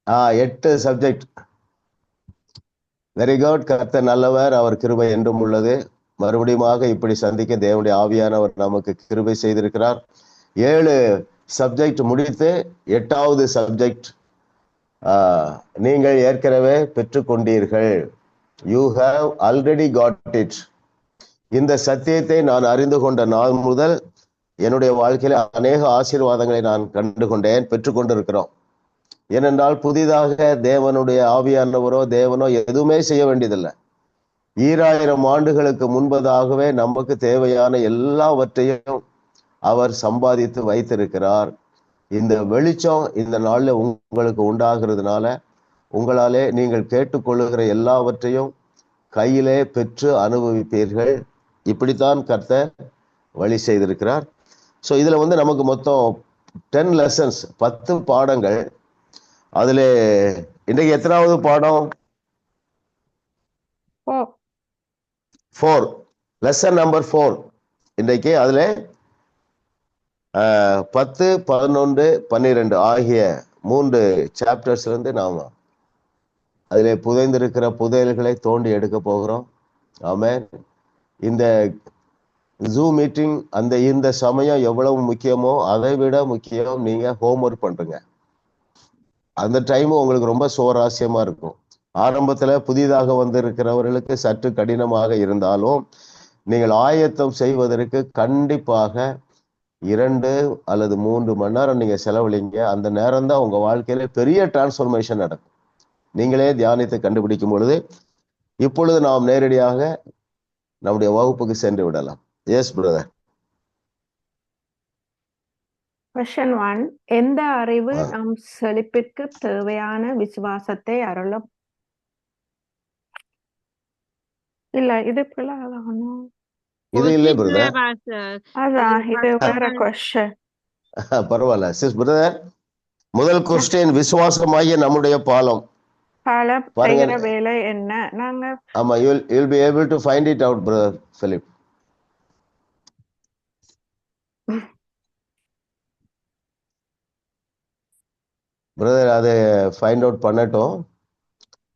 8 subject. Very good. கர்த்தர் நல்லவர், அவர் கிருபை என்றும் உள்ளது. மறுபடியும் இப்படி சந்திக்க தேவனுடைய ஆவியானவர் நமக்கு கிருபை செய்திருக்கிறார். 7 சப்ஜெக்ட் முடித்து 8வது சப்ஜெக்ட் நீங்கள் ஏற்கனவே பெற்றுக்கொண்டீர்கள். You have already got it. இந்த சத்தியத்தை நான் அறிந்து கொண்ட நாள் முதல் என்னுடைய வாழ்க்கையில அநேக ஆசீர்வாதங்களை நான் கண்டு கொண்டேன், பெற்றுக்கொண்டிருக்கிறோம். ஏனென்றால் புதிதாக தேவனுடைய ஆவியானவரோ தேவனோ எதுவுமே செய்ய வேண்டியதில்லை. 2000 ஆண்டுகளுக்கு முன்பதாகவே நமக்கு தேவையான எல்லாவற்றையும் அவர் சம்பாதித்து வைத்திருக்கிறார். இந்த வெளிச்சம் இந்த நாள்ல உங்களுக்கு உண்டாகிறதுனால உங்களாலே நீங்கள் கேட்டுக்கொள்ளுகிற எல்லாவற்றையும் கையிலே பெற்று அனுபவிப்பீர்கள். இப்படித்தான் கர்த்தர் வழி செய்திருக்கிறார். ஸோ இதுல நமக்கு மொத்தம் 10 லெசன்ஸ், 10 பாடங்கள். அதுல இன்றைக்கு எத்தனாவது பாடம்? 4. லெசன் நம்பர் 4 இன்றைக்கு. அதுல 10, 11, 12 ஆகிய 3 சாப்டர்ஸ்ல இருந்து நாம அதிலே புதைந்திருக்கிற புதையல்களை தோண்டி எடுக்க போகிறோம். ஆமென். இந்த ஜூம் மீட்டிங் இந்த சமயம் எவ்வளவு முக்கியமோ அதை விட முக்கியம் நீங்க ஹோம்ஒர்க் பண்றீங்க. அந்த டைம் உங்களுக்கு ரொம்ப சுவாரஸ்யமா இருக்கும். ஆரம்பத்துல புதிதாக வந்திருக்கிறவர்களுக்கு சற்று கடினமாக இருந்தாலும் நீங்கள் ஆயத்தம் செய்வதற்கு கண்டிப்பாக 2 அல்லது 3 மணி நேரம் நீங்க செலவழிங்க. அந்த நேரம் தான் உங்க வாழ்க்கையில பெரிய டிரான்ஸ்ஃபர்மேஷன் நடக்கும். நீங்களே தியானித்து கண்டுபிடிக்கும் பொழுது. இப்பொழுது நாம் நேரடியாக நம்முடைய வகுப்புக்கு சென்று விடலாம். Yes brother. Question 1. எந்த அறிவு நம் செழிப்பிற்கு தேவையான விசுவாசத்தை அருளும்? இல்ல இது இது இல்லை பிரதர். அதான் இது வேற question. பரவாயில்ல சிஸ் பிரதர். முதல் கொஸ்டின், விசுவாசமாகிய நம்முடைய பாலம் செய்கிற வேலை என்ன? நாங்க ஆமா, you'll be able to find it out brother Philip. Brother அதை ஃபைண்ட் அவுட் பண்ணட்டும்,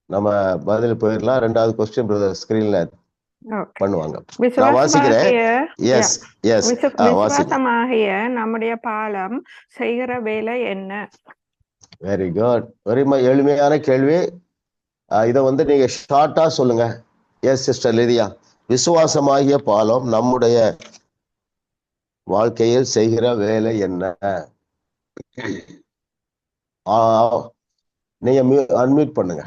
நம்ம பதில் போயிடலாம். 2வது கொஸ்டின் பிரதர் ஸ்கிரீன்ல பண்ணுவாங்க. நான் வாசிக்கிறேன். எஸ் எஸ் விசுவாசமாகிய நம்முடைய பாலம் செய்கிற வேலை என்ன? Very good. வெரி எளிமையான கேள்வி. இதை நீங்க ஷார்ட்டா சொல்லுங்க. Yes sister லிதியா. விசுவாசமாகிய பாலம் நம்முடைய வாழ்க்கையில் செய்கிற வேலை என்ன? நீங்க அன்மியூட் பண்ணுங்க.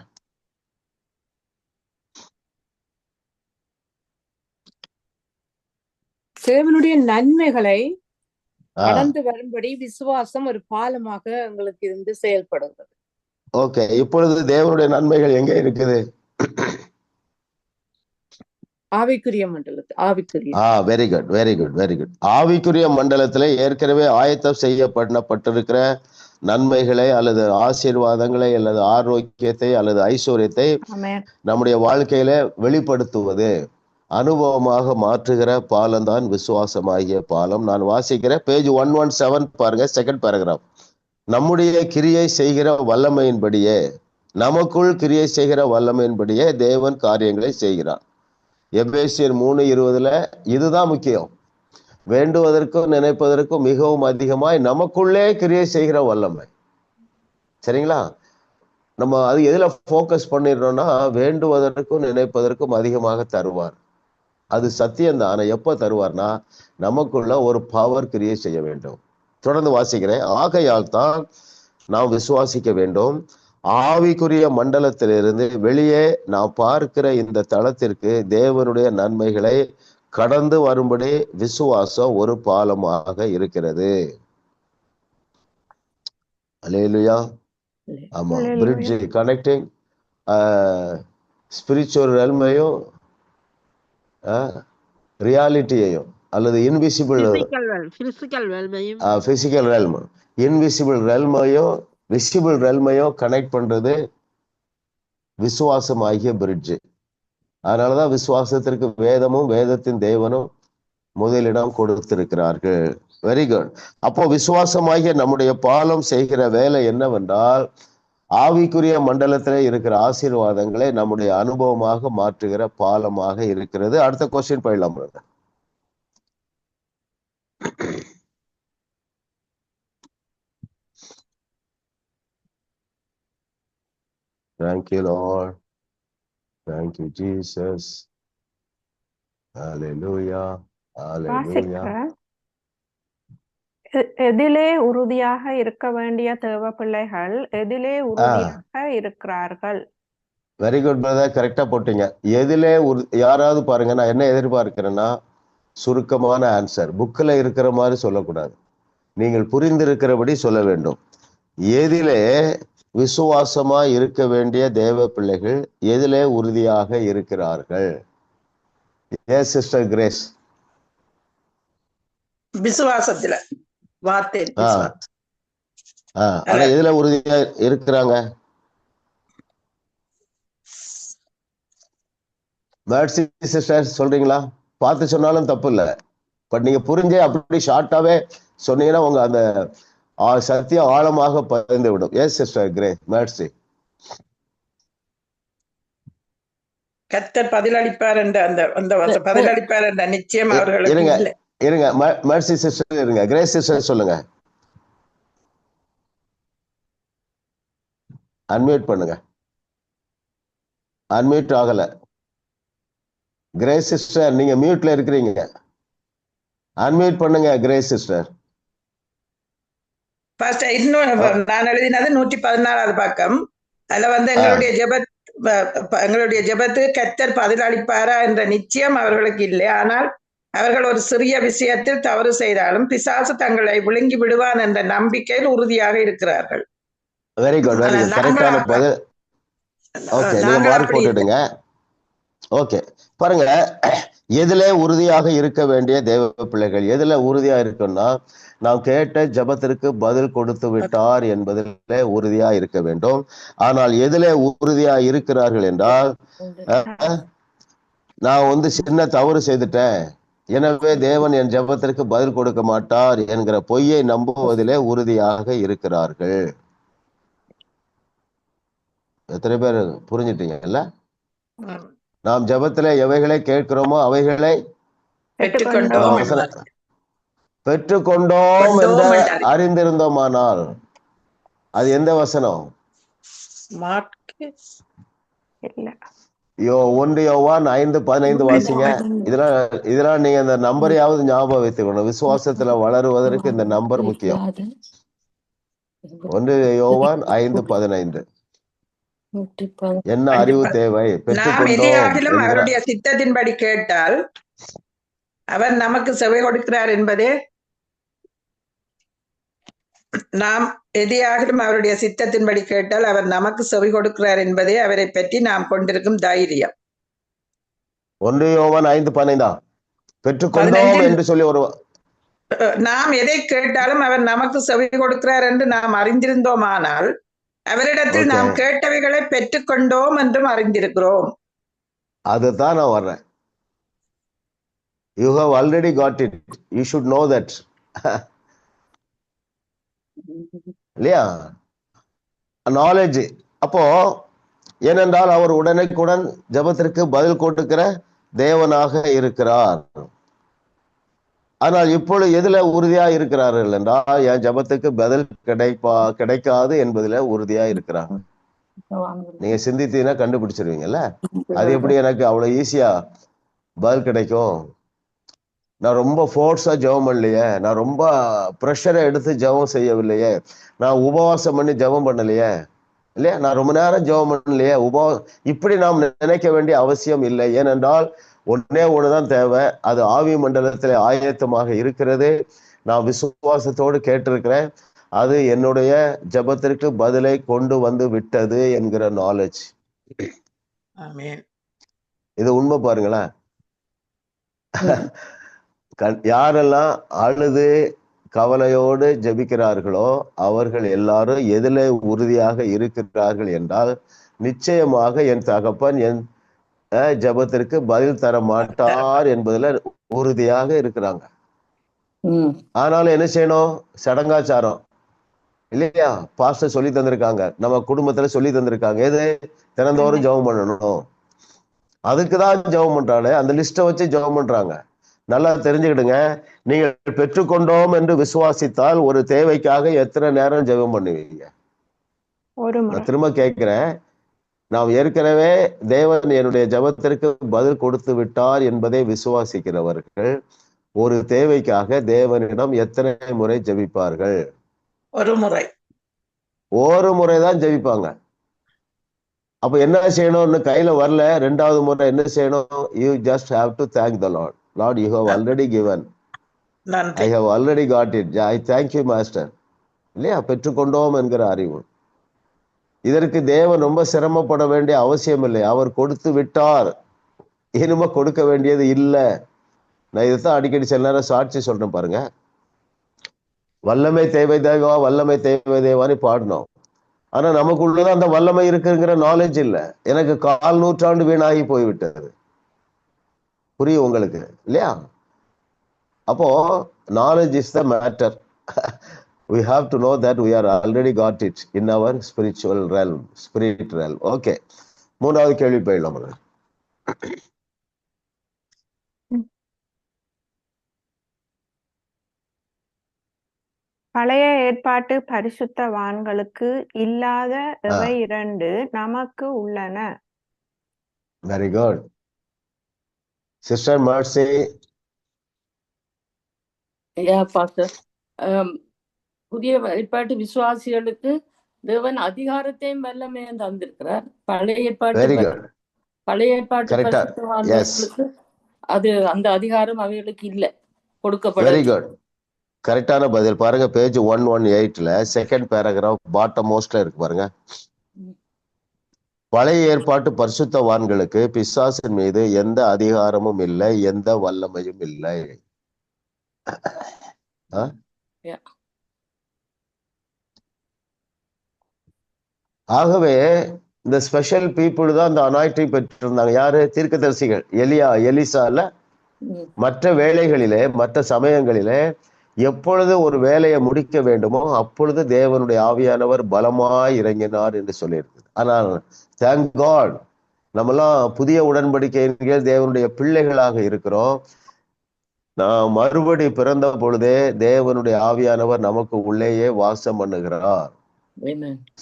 தேவனுடைய நன்மைகளை கடந்து வரும்படி விசுவாசம் ஒரு பாலமாக எங்களுக்கு இருந்து செயல்படுகிறது. ஓகே, இப்பொழுது தேவனுடைய நன்மைகள் எங்க இருக்குது? ஆவிக்குரிய மண்டலத்தில். Very good very good very good. ஆவிக்குரிய மண்டலத்துல ஏற்கனவே ஆயத்தம் செய்யப்பட்டிருக்கிற நன்மைகளை அல்லது ஆசீர்வாதங்களை அல்லது ஆரோக்கியத்தை அல்லது ஐஸ்வர்யத்தை நம்முடைய வாழ்க்கையில வெளிப்படுத்துவது, அனுபவமாக மாற்றுகிற பாலம் தான் விசுவாசமாகிய பாலம். நான் வாசிக்கிறேன், பேஜ் 117 பாருங்க, செகண்ட் பேராகிராஃப். நம்முடைய கிரியை செய்கிற வல்லமையின்படியே, நமக்குள் கிரியை செய்கிற வல்லமையின்படியே தேவன் காரியங்களை செய்கிறார். எபேசியர் 3:20 இதுதான் முக்கியம். வேண்டுவதற்கும் நினைப்பதற்கும் மிகவும் அதிகமாய் நமக்குள்ளே கிரியை செய்கிற வல்லமை. சரிங்களா? நம்ம அது எதுல போக்கஸ் பண்ணிடுறோம்னா, வேண்டுவதற்கும் நினைப்பதற்கும் அதிகமாக தருவார். அது சத்தியம்தான். ஆனா எப்ப தருவார்னா, நமக்குள்ள ஒரு பவர் கிரியேட் செய்ய வேண்டும். தொடர்ந்து வாசிக்கிறேன். ஆகையால் தான் நாம் விசுவாசிக்க வேண்டும். ஆவிக்குரிய மண்டலத்திலிருந்து வெளியே நாம் பார்க்கிற இந்த தளத்திற்கு தேவனுடைய நன்மைகளை கடந்து வரும்படி விசுவாசம் ஒரு பாலமாக இருக்கிறது. அல்லேலூயா. ஆமா, பிரிட்ஜ் கனெக்டிங் ஸ்பிரிச்சுவல் ரெல்மையும் ரியாலிட்டியையும் அல்லது இன்விசிபிள் பிசிக்கல் ரெல்ம், இன்விசிபிள் ரெல்மையும் விசிபிள் ரெல்மையும் கனெக்ட் பண்றது விசுவாசம் ஆகிய பிரிட்ஜ். அதனாலதான் விசுவாசத்திற்கு வேதமும் வேதத்தின் தேவனும் முதலிடம் கொடுத்திருக்கிறார்கள். Very good. அப்போ விசுவாசமாகிய நம்முடைய பாலம் செய்கிற வேலை என்னவென்றால், ஆவிக்குரிய மண்டலத்துல இருக்கிற ஆசீர்வாதங்களை நம்முடைய அனுபவமாக மாற்றுகிற பாலமாக இருக்கிறது. அடுத்த கொஸ்டின் போயிடலாம். Thank you, Lord. Thank you, Jesus. Hallelujah. Hallelujah. எதிலே உறுதியாக இருக்க வேண்டிய தேவ பிள்ளைகள் எதிலே உறுதியாக இருக்கிறார்கள்? வெரி குட் பிரதர், கரெக்டா போட்டீங்க. எதிலே யாராவது பாருங்க, நான் என்ன எதிர்பார்க்கிறேன்னா சுருக்கமான ஆன்சர். புக்கில் இருக்கிற மாதிரி சொல்லக்கூடாது, நீங்கள் புரிந்திருக்கிறபடி சொல்ல வேண்டும். எதிலே விசுவாசமா இருக்க வேண்டிய தேவ பிள்ளைகள் எதிலே உறுதியாக இருக்கிறார்கள்? Yes sister grace. விசுவாசத்துல, வார்த்தை ஆனா எதுல உறுதியா இருக்கிறாங்க? மேட்சி சிஸ்டர் சொல்றீங்களா? பார்த்து சொன்னாலும் தப்பு இல்லை, பட் நீங்க புரிஞ்சே அப்படி ஷார்ட்டாவே சொன்னீங்கன்னா உங்க அந்த சத்தியம் ஆழமாக பதிந்து விடும். எஸ் சிஸ்டர் கிரே மேட்சி. கர்த்தர் பதிலளிப்பார் என்ற அந்த பதிலளிப்பார் என்ற நிச்சயம் அவர்களுக்கு இல்லை. இருங்க மேட்சி சிஸ்டர் இருங்க, கிரே சிஸ்டர் சொல்லுங்க. அன்மியூட் பண்ணுங்க. அன்மியூட் ஆகல. கிரே சிஸ்டர் நீங்க மியூட்ல இருக்கிறீங்க, அன்மியூட் பண்ணுங்க கிரே சிஸ்டர். இன்னும் நான் எழுதினது 114வது பக்கம். அதுல எங்களுடைய ஜெபத்துக்கு கர்த்தர் பதிலளிப்பாரா என்ற நிச்சயம் அவர்களுக்கு இல்லை. ஆனால் அவர்கள் ஒரு சிறிய விஷயத்தில் தவறு செய்தாலும் பிசாசு தங்களை விழுங்கி விடுவான் என்ற நம்பிக்கையில் உறுதியாக இருக்கிறார்கள். வெரி குட், வெரி குட், கரெக்டான பதில். ஓகே, நீங்க மார்க் போட்டுடுங்க. ஓகே, பாருங்க, எதுல உறுதியாக இருக்க வேண்டிய தேவ பிள்ளைகள் எதுல உறுதியா இருக்குன்னா, நாம் கேட்ட ஜபத்திற்கு பதில் கொடுத்து விட்டார் என்பதில் உறுதியா இருக்க வேண்டும். ஆனால் எதுல உறுதியா இருக்கிறார்கள் என்றால், நான் சின்ன தவறு செய்துட்டேன், எனவே தேவன் என் ஜபத்திற்கு பதில் கொடுக்க மாட்டார் என்கிற பொய்யை நம்புவதிலே உறுதியாக இருக்கிறார்கள். எத்தனை பேர் புரிஞ்சிட்டீங்கல்ல? நாம் ஜபத்துல எவைகளை கேட்கிறோமோ அவைகளை பெற்றுக்கொண்டோம் என்று அறிந்திருந்தோமானால். அது எந்த வசனம்? 1 யோவான் 5:15 வாசிங்க. இதெல்லாம் நீங்க இந்த நம்பரையாவது ஞாபகம் வைத்துக்கணும். விசுவாசத்துல வளருவதற்கு இந்த நம்பர் முக்கியம். 1 யோவான் 5:15. என்ன அறிவு தேவை? பெற்றுக்கொண்டோம். அவருடைய சித்தத்தின்படி கேட்டால் அவர் நமக்கு செவி கொடுக்கிறார் என்பதே, நாம் எதையாகிலும் அவருடைய சித்தத்தின்படி கேட்டால் அவர் நமக்கு செவி கொடுக்கிறார் என்பதே அவரை பற்றி நாம் கொண்டிருக்கும் தைரியம். 1 யோவான் 5:15 பெற்றுக்கொண்டோம் என்று சொல்லி நாம் எதை கேட்டாலும் அவர் நமக்கு செவி கொடுக்கிறார் என்று நாம் அறிந்திருந்தோமானால் அவரிடத்தில் நாம் கேட்டவைகளை பெற்றுக்கொண்டோம் என்றும் அறிந்திருக்கிறோம். அதுதான் நான் வர்றேன். You have already got it. You should know that. இல்லையா? நாலேஜ். அப்போ ஏனென்றால் அவர் உடனுக்குடன் ஜபத்திற்கு பதில் கொடுக்கிற தேவனாக இருக்கிறார். ஆனால் இப்பொழுது எதுல உறுதியா இருக்கிறார்கள் என்றால், என் ஜபத்துக்கு பதில் கிடைக்காது என்பதுல உறுதியா இருக்கிறாங்க. நீங்க சிந்தித்தீங்கன்னா கண்டுபிடிச்சிருவீங்கல்ல, அது எப்படி எனக்கு அவ்வளவு ஈஸியா பதில் கிடைக்கும்? நான் ரொம்ப ஃபோர்ஸா ஜெபம் பண்ணலையே, நான் ரொம்ப ப்ரெஷரை எடுத்து ஜெபம் செய்யவில்லையே, நான் உபவாசம் பண்ணி ஜெபம் பண்ணலையே, இல்லையா, நான் ரொம்ப நேரம் ஜெபம் பண்ணலையே, இப்படி நாம் நினைக்க வேண்டிய அவசியம் இல்லை. ஏனென்றால் ஒன்னே ஒண்ணுதான் தேவை, அது ஆவி மண்டலத்தில் ஆயத்தமாக இருக்கிறது. நான் விசுவாசத்தோடு கேட்டிருக்கிறேன், அது என்னுடைய ஜபத்திற்கு பதிலை கொண்டு வந்து விட்டது என்கிற நாலேஜ். இது உண்மை பாருங்களேன். யாரெல்லாம் அழுது கவலையோடு ஜபிக்கிறார்களோ அவர்கள் எல்லாரும் எதிலே உறுதியாக இருக்கிறார்கள் என்றால், நிச்சயமாக என் தகப்பன் என் ஜபத்திற்கு பதில் தர மாட்டார் என்பதுல உறுதியாக இருக்கிறாங்க. ஆனாலும் என்ன செய்யணும்? சடங்காச்சாரம். இல்லையா? பாஸ்டர் சொல்லி தந்திருக்காங்க, நம்ம குடும்பத்துல சொல்லி தந்திருக்காங்க. எது? தினந்தோறும் ஜெபம் பண்ணணும். அதுக்குதான் ஜெபம் பண்றாங்க. அந்த லிஸ்ட்டை வச்சு ஜெபம் பண்றாங்க. நல்லா தெரிஞ்சுக்கிடுங்க. நீங்கள் பெற்றுக்கொண்டோம் என்று விசுவாசித்தால் ஒரு தேவைக்காக எத்தனை நேரம் ஜெபம் பண்ணுவீங்க? நான் திரும்ப கேட்கிறேன். நாம் ஏற்கனவே தேவன் என்னுடைய ஜெபத்திற்கு பதில் கொடுத்து விட்டார் என்பதை விசுவாசிக்கிறவர்கள் ஒரு தேவைக்காக தேவனிடம் எத்தனை முறை ஜெபிப்பார்கள்? ஒரு முறை. ஒரு முறைதான் ஜெபிப்பாங்க. அப்ப என்ன செய்யணும்னு கையில வரல, ரெண்டாவது முறை என்ன செய்யணும்? You just have to thank the lord. Lord, you have already given. I have already got it. I thank you master. இல்லையா? பெற்றுக்கொண்டோம் என்கிற அறிவு. இதற்கு தேவன் ரொம்ப சிரமப்பட வேண்டிய அவசியம் இல்லை. அவர் கொடுத்து விட்டார். இனிமே கொடுக்க வேண்டியது இல்லை. நான் இதைத்தான் அடிக்கடி சில நேரம் சாட்சி சொல்றேன் பாருங்க. வல்லமை தேவை தேவா, வல்லமை தேவை தேவான்னு பாடணும். ஆனா நமக்குள்ளதான் அந்த வல்லமை இருக்குங்கிற நாலேஜ் இல்லை. எனக்கு 4 நூற்றாண்டு வீணாகி போய்விட்டது. புரியும் உங்களுக்கு இல்லையா? அப்போ knowledge is the matter. We have to know that we are already got it in our spiritual realm, spirit realm. Okay. மூணாவது கேள்வி போயிடலாம். பழைய ஏற்பாட்டு பரிசுத்தவான்களுக்கு இல்லாத இவை 2 நமக்கு உள்ளன. Very good. Sister Mercy. Yeah, Pastor. புதிய ஏற்பாட்டு விசுவாசிகளுக்கு தேவன் அதிகாரத்தையும் வல்லமையும் தந்திருக்கிறார். பழைய ஏற்பாட்டு பரிசுத்தவான்களுக்கு அது அந்த அதிகாரம் அவைகளுக்கு இல்ல கொடுக்கப்பட. Very good. கரெக்டான பதில். பாருங்க, பேஜ் 118ல செகண்ட் பேராகிராஃப் பாட்டம் மோஸ்ட்ல இருக்கு பாருங்க. பழைய ஏற்பாட்டு பரிசுத்தவான்களுக்கு பிசாசின் மீது எந்த அதிகாரமும் இல்லை, எந்த வல்லமையும் இல்லை. ஆகவே இந்த ஸ்பெஷல் பீப்புள் தான் இந்த அனாயிட்டிங் பெற்றிருந்தாங்க. யாரு? தீர்க்கதரிசிகள். எலிசா இல்ல. மற்ற வேளைகளிலே, மற்ற சமயங்களிலே எப்பொழுது ஒரு வேலையை முடிக்க வேண்டுமோ அப்பொழுது தேவனுடைய ஆவியானவர் பலமாய் இறங்கினார் என்று சொல்லியிருக்கு. ஆனால் தேங்க் காட், நம்மெல்லாம் புதிய உடன்படிக்கையின் தேவனுடைய பிள்ளைகளாக இருக்கிறோம். நாம் மறுபடி பிறந்த பொழுதே தேவனுடைய ஆவியானவர் நமக்கு உள்ளேயே வாசம் பண்ணுகிறார்.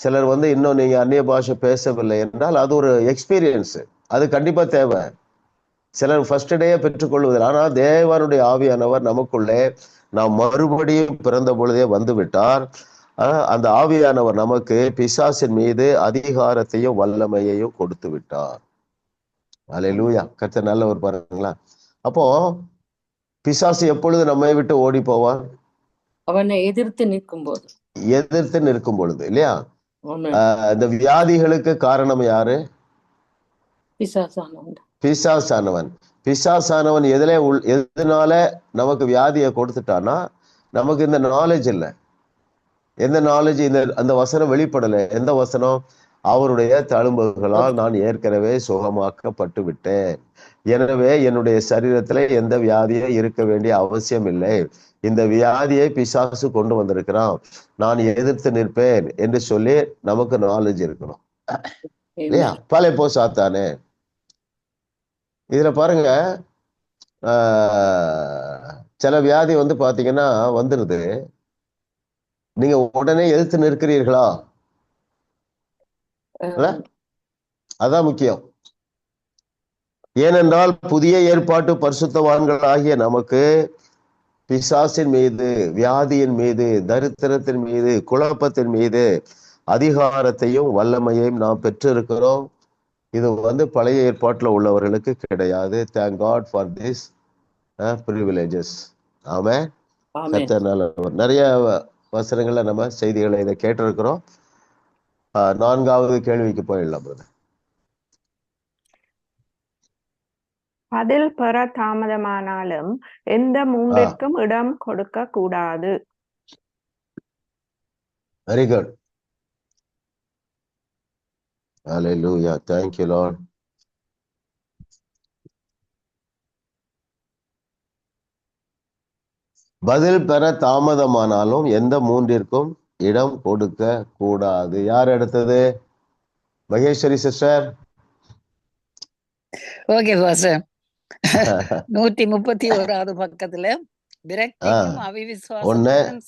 சிலர் இன்னும் நீங்க அந்நிய பாஷை பேசவில்லை என்றால் அது ஒரு எக்ஸ்பீரியன்ஸ், அது கண்டிப்பா தேவை. சிலர் ஃபர்ஸ்ட் டேயே பெற்றுக்கொள்வதில். ஆனால் தேவனுடைய ஆவியானவர் நமக்குள்ளே நாம் மறுபடியும் பிறந்த பொழுதே வந்து விட்டார். அந்த ஆவியானவர் நமக்கு பிசாசின் மீது அதிகாரத்தையும் வல்லமையையும் கொடுத்து விட்டார். அல்லேலூயா. கர்த்தர் நல்லவர் பாருங்களா. அப்போ பிசாசு எப்பொழுது நம்மை விட்டு ஓடி போவான்? அவனை எதிர்த்து நிற்கும் பொழுது இல்லையா? இந்த வியாதிகளுக்கு காரணம் யாரு? பிசாசானவன். பிசாசானவன் எதனால நமக்கு வியாதியை கொடுத்துட்டானா, நமக்கு இந்த நாலேஜ் இல்லை. எந்த நாலேஜ்? அந்த வசனம் வெளிப்படலை. எந்த வசனம்? அவருடைய தழும்புகளால் நான் ஏற்கனவே சுகமாக்கப்பட்டு விட்டேன், எனவே என்னுடைய சரீரத்துல எந்த வியாதியும் இருக்க வேண்டிய அவசியம் இல்லை. இந்த வியாதியை பிசாசு கொண்டு வந்திருக்கிறான், நான் எதிர்த்து நிற்பேன் என்று சொல்லி நமக்கு நாலேஜ் இருக்கணும் இல்லையா? பல போ சாத்தானே. இதுல பாருங்க, சில வியாதி பாத்தீங்கன்னா வந்துருது, நீங்க உடனே எதிர்த்து நிற்கிறீர்களா? அதான் முக்கியம். ஏனென்றால் புதிய ஏற்பாட்டு பரிசுத்தவான்கள் ஆகிய நமக்கு பிசாசின் மீது, வியாதியின் மீது, தரித்திரத்தின் மீது, குழப்பத்தின் மீது அதிகாரத்தையும் வல்லமையையும் நாம் பெற்றிருக்கிறோம். இது பழைய ஏற்பாட்டில் உள்ளவர்களுக்கு கிடையாது. Thank God for this privileges. ஆமென். நிறைய வசனங்கள்ல நம்ம செய்திகளை இதை கேட்டிருக்கிறோம். 4வது கேள்விக்கு போயிடலாம். பதில் பெற தாமதமானாலும் எந்த 3ற்கும் இடம் கொடுக்க கூடாது. Very good. Hallelujah. Thank you, Lord. பதில் பெற தாமதமானாலும் எந்த 3ற்கும் இடம் கொடுக்க கூடாது. யார் எடுத்தது? மகேஸ்வரி சிஸ்டர். Okay pastor. 131வது பக்கத்துல விரக்திக்கும் அவிவிசுவாசத்துக்கும்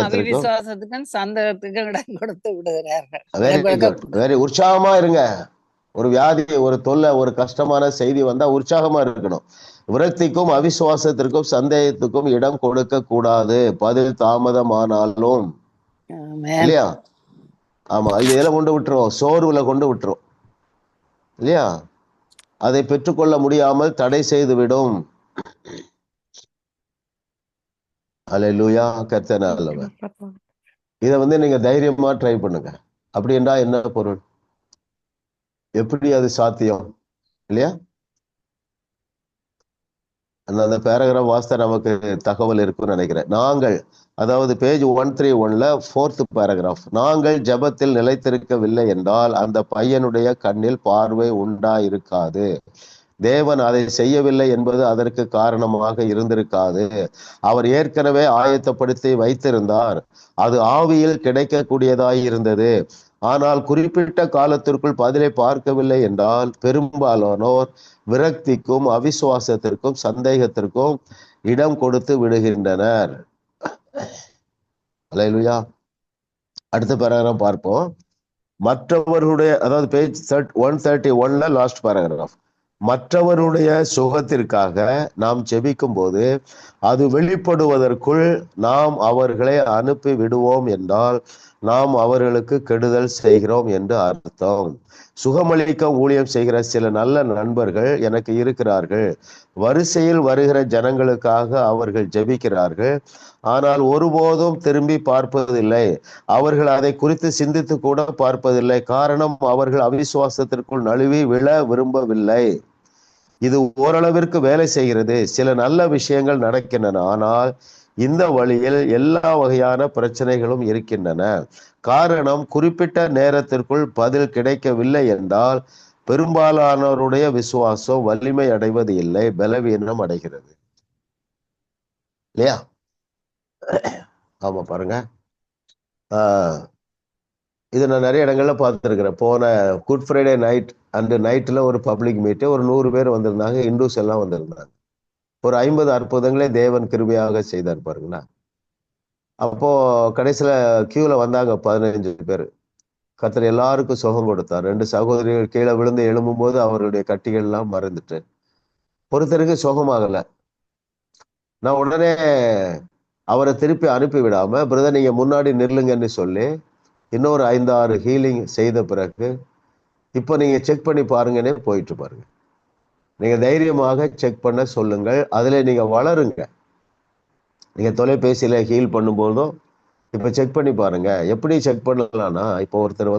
அவிவிசுவாசத்துக்கும் சந்தேகத்துக்கும் இடம் கொடுத்து விடுகிறார்கள். வெரி உற்சாகமா இருங்க. ஒரு வியாதி, ஒரு தொல்லை, ஒரு கஷ்டமான செய்தி வந்தா உற்சாகமா இருக்கணும். விரக்திக்கும் அவிசுவாசத்திற்கும் சந்தேகத்துக்கும் இடம் கொடுக்க கூடாது, பதில் தாமதமானாலும். இல்லையா? ஆமா, இதெல்லாம் கொண்டு விட்டுரும், சோர்வுல கொண்டு விட்டுரும் இல்லையா? அதை பெற்றுக்கொள்ள முடியாமல் தடை செய்து விடும். அல்லேலூயா, கர்த்தர் நல்லவர். இதை நீங்க தைரியமா ட்ரை பண்ணுங்க. அப்படி என்றா என்ன பொருள்? எப்படி அது சாத்தியம்? இல்லையா? அந்த பேராகிராஃப் வாஸ்தா நமக்கு தகவல் இருக்குன்னு நினைக்கிறேன். நாங்கள், அதாவது பேஜ் 131ல 4th பேராகிராஃப், நாங்கள் ஜெபத்தில் நிலைத்திருக்கவில்லை என்றால் அந்த பையனுடைய கண்ணில் பார்வை உண்டாயிருக்காது. தேவன் அதை செய்யவில்லை என்பது அதற்கு காரணமாக இருந்திருக்காது. அவர் ஏற்கனவே ஆயத்தப்படுத்தி வைத்திருந்தார். அது ஆவியில் கிடைக்கக்கூடியதாய் இருந்தது. ஆனால் குறிப்பிட்ட காலத்திற்குள் பதிலை பார்க்கவில்லை என்றால் பெரும்பாலானோர் விரக்திக்கும் அவிசுவாசத்திற்கும் சந்தேகத்திற்கும் இடம் கொடுத்து விடுகின்றனர். அல்லேலூயா. அடுத்த பேராகிராஃப் பார்ப்போம். மற்றவர்களுடைய, அதாவது பேஜ் 131ல லாஸ்ட் பேராகிராஃப், மற்றவருடைய சுகத்திற்காக நாம் ஜெபிக்கும் போது அது வெளிப்படுவதற்குள் நாம் அவர்களை அனுப்பி விடுவோம் என்றால் நாம் அவர்களுக்கு கெடுதல் செய்கிறோம் என்று அர்த்தம். சுகமளிக்க ஊழியம் செய்கிற சில நல்ல நண்பர்கள் எனக்கு இருக்கிறார்கள். வரிசையில் வருகிற ஜனங்களுக்காக அவர்கள் ஜெபிக்கிறார்கள், ஆனால் ஒருபோதும் திரும்பி பார்ப்பதில்லை. அவர்கள் அதை குறித்து சிந்தித்து கூட பார்ப்பதில்லை. காரணம், அவர்கள் அவிசுவாசத்திற்குள் நழுவி விழ விரும்பவில்லை. இது ஓரளவிற்கு வேலை செய்கிறது, சில நல்ல விஷயங்கள் நடக்கின்றன. ஆனால் இந்த வழியில் எல்லா வகையான பிரச்சனைகளும் இருக்கின்றன. காரணம், குறிப்பிட்ட நேரத்திற்குள் பதில் கிடைக்கவில்லை என்றால் பெரும்பாலானோருடைய விசுவாசம் வலிமை அடைவது இல்லை, பலவீனம் அடைகிறது. இல்லையா? ஆமா, பாருங்க. இது நான் நிறைய இடங்கள்ல பார்த்துருக்கிறேன். போன குட் ஃப்ரைடே நைட்ல ஒரு பப்ளிக் மீட்டு ஒரு 100 பேர் வந்திருந்தாங்க. இந்துஸ் எல்லாம் வந்திருந்தாங்க. ஒரு 50 அற்புதங்களே தேவன் கிருபையாக செய்தார் பாருங்களா. அப்போ கடைசியில கியூல வந்தாங்க 15 பேர். கர்த்தர் எல்லாருக்கும் சுகம் கொடுத்தார். 2 சகோதரிகள் கீழே விழுந்து எழும்பும் போது அவருடைய கட்டிகள் எல்லாம் மறந்துட்டு, ஒருத்தருக்கு சுகமாகல. நான் உடனே அவரை திருப்பி அனுப்பி விடாம, பிரதர் நீங்க முன்னாடி நில்லுங்கன்னு சொல்லி இன்னொரு 5-6 ஹீலிங் செய்த பிறகு இப்போ நீங்க செக் பண்ணி பாருங்கன்னே போயிட்டு பாருங்க. நீங்க தைரியமாக செக் பண்ண சொல்லுங்கள். அதுல நீங்க வளருங்க. நீங்க தொலைபேசியில ஹீல் பண்ணும்போதும் இப்ப செக் பண்ணி பாருங்க. எப்படி செக் பண்ணலாம்னா, இப்போ ஒருத்தர்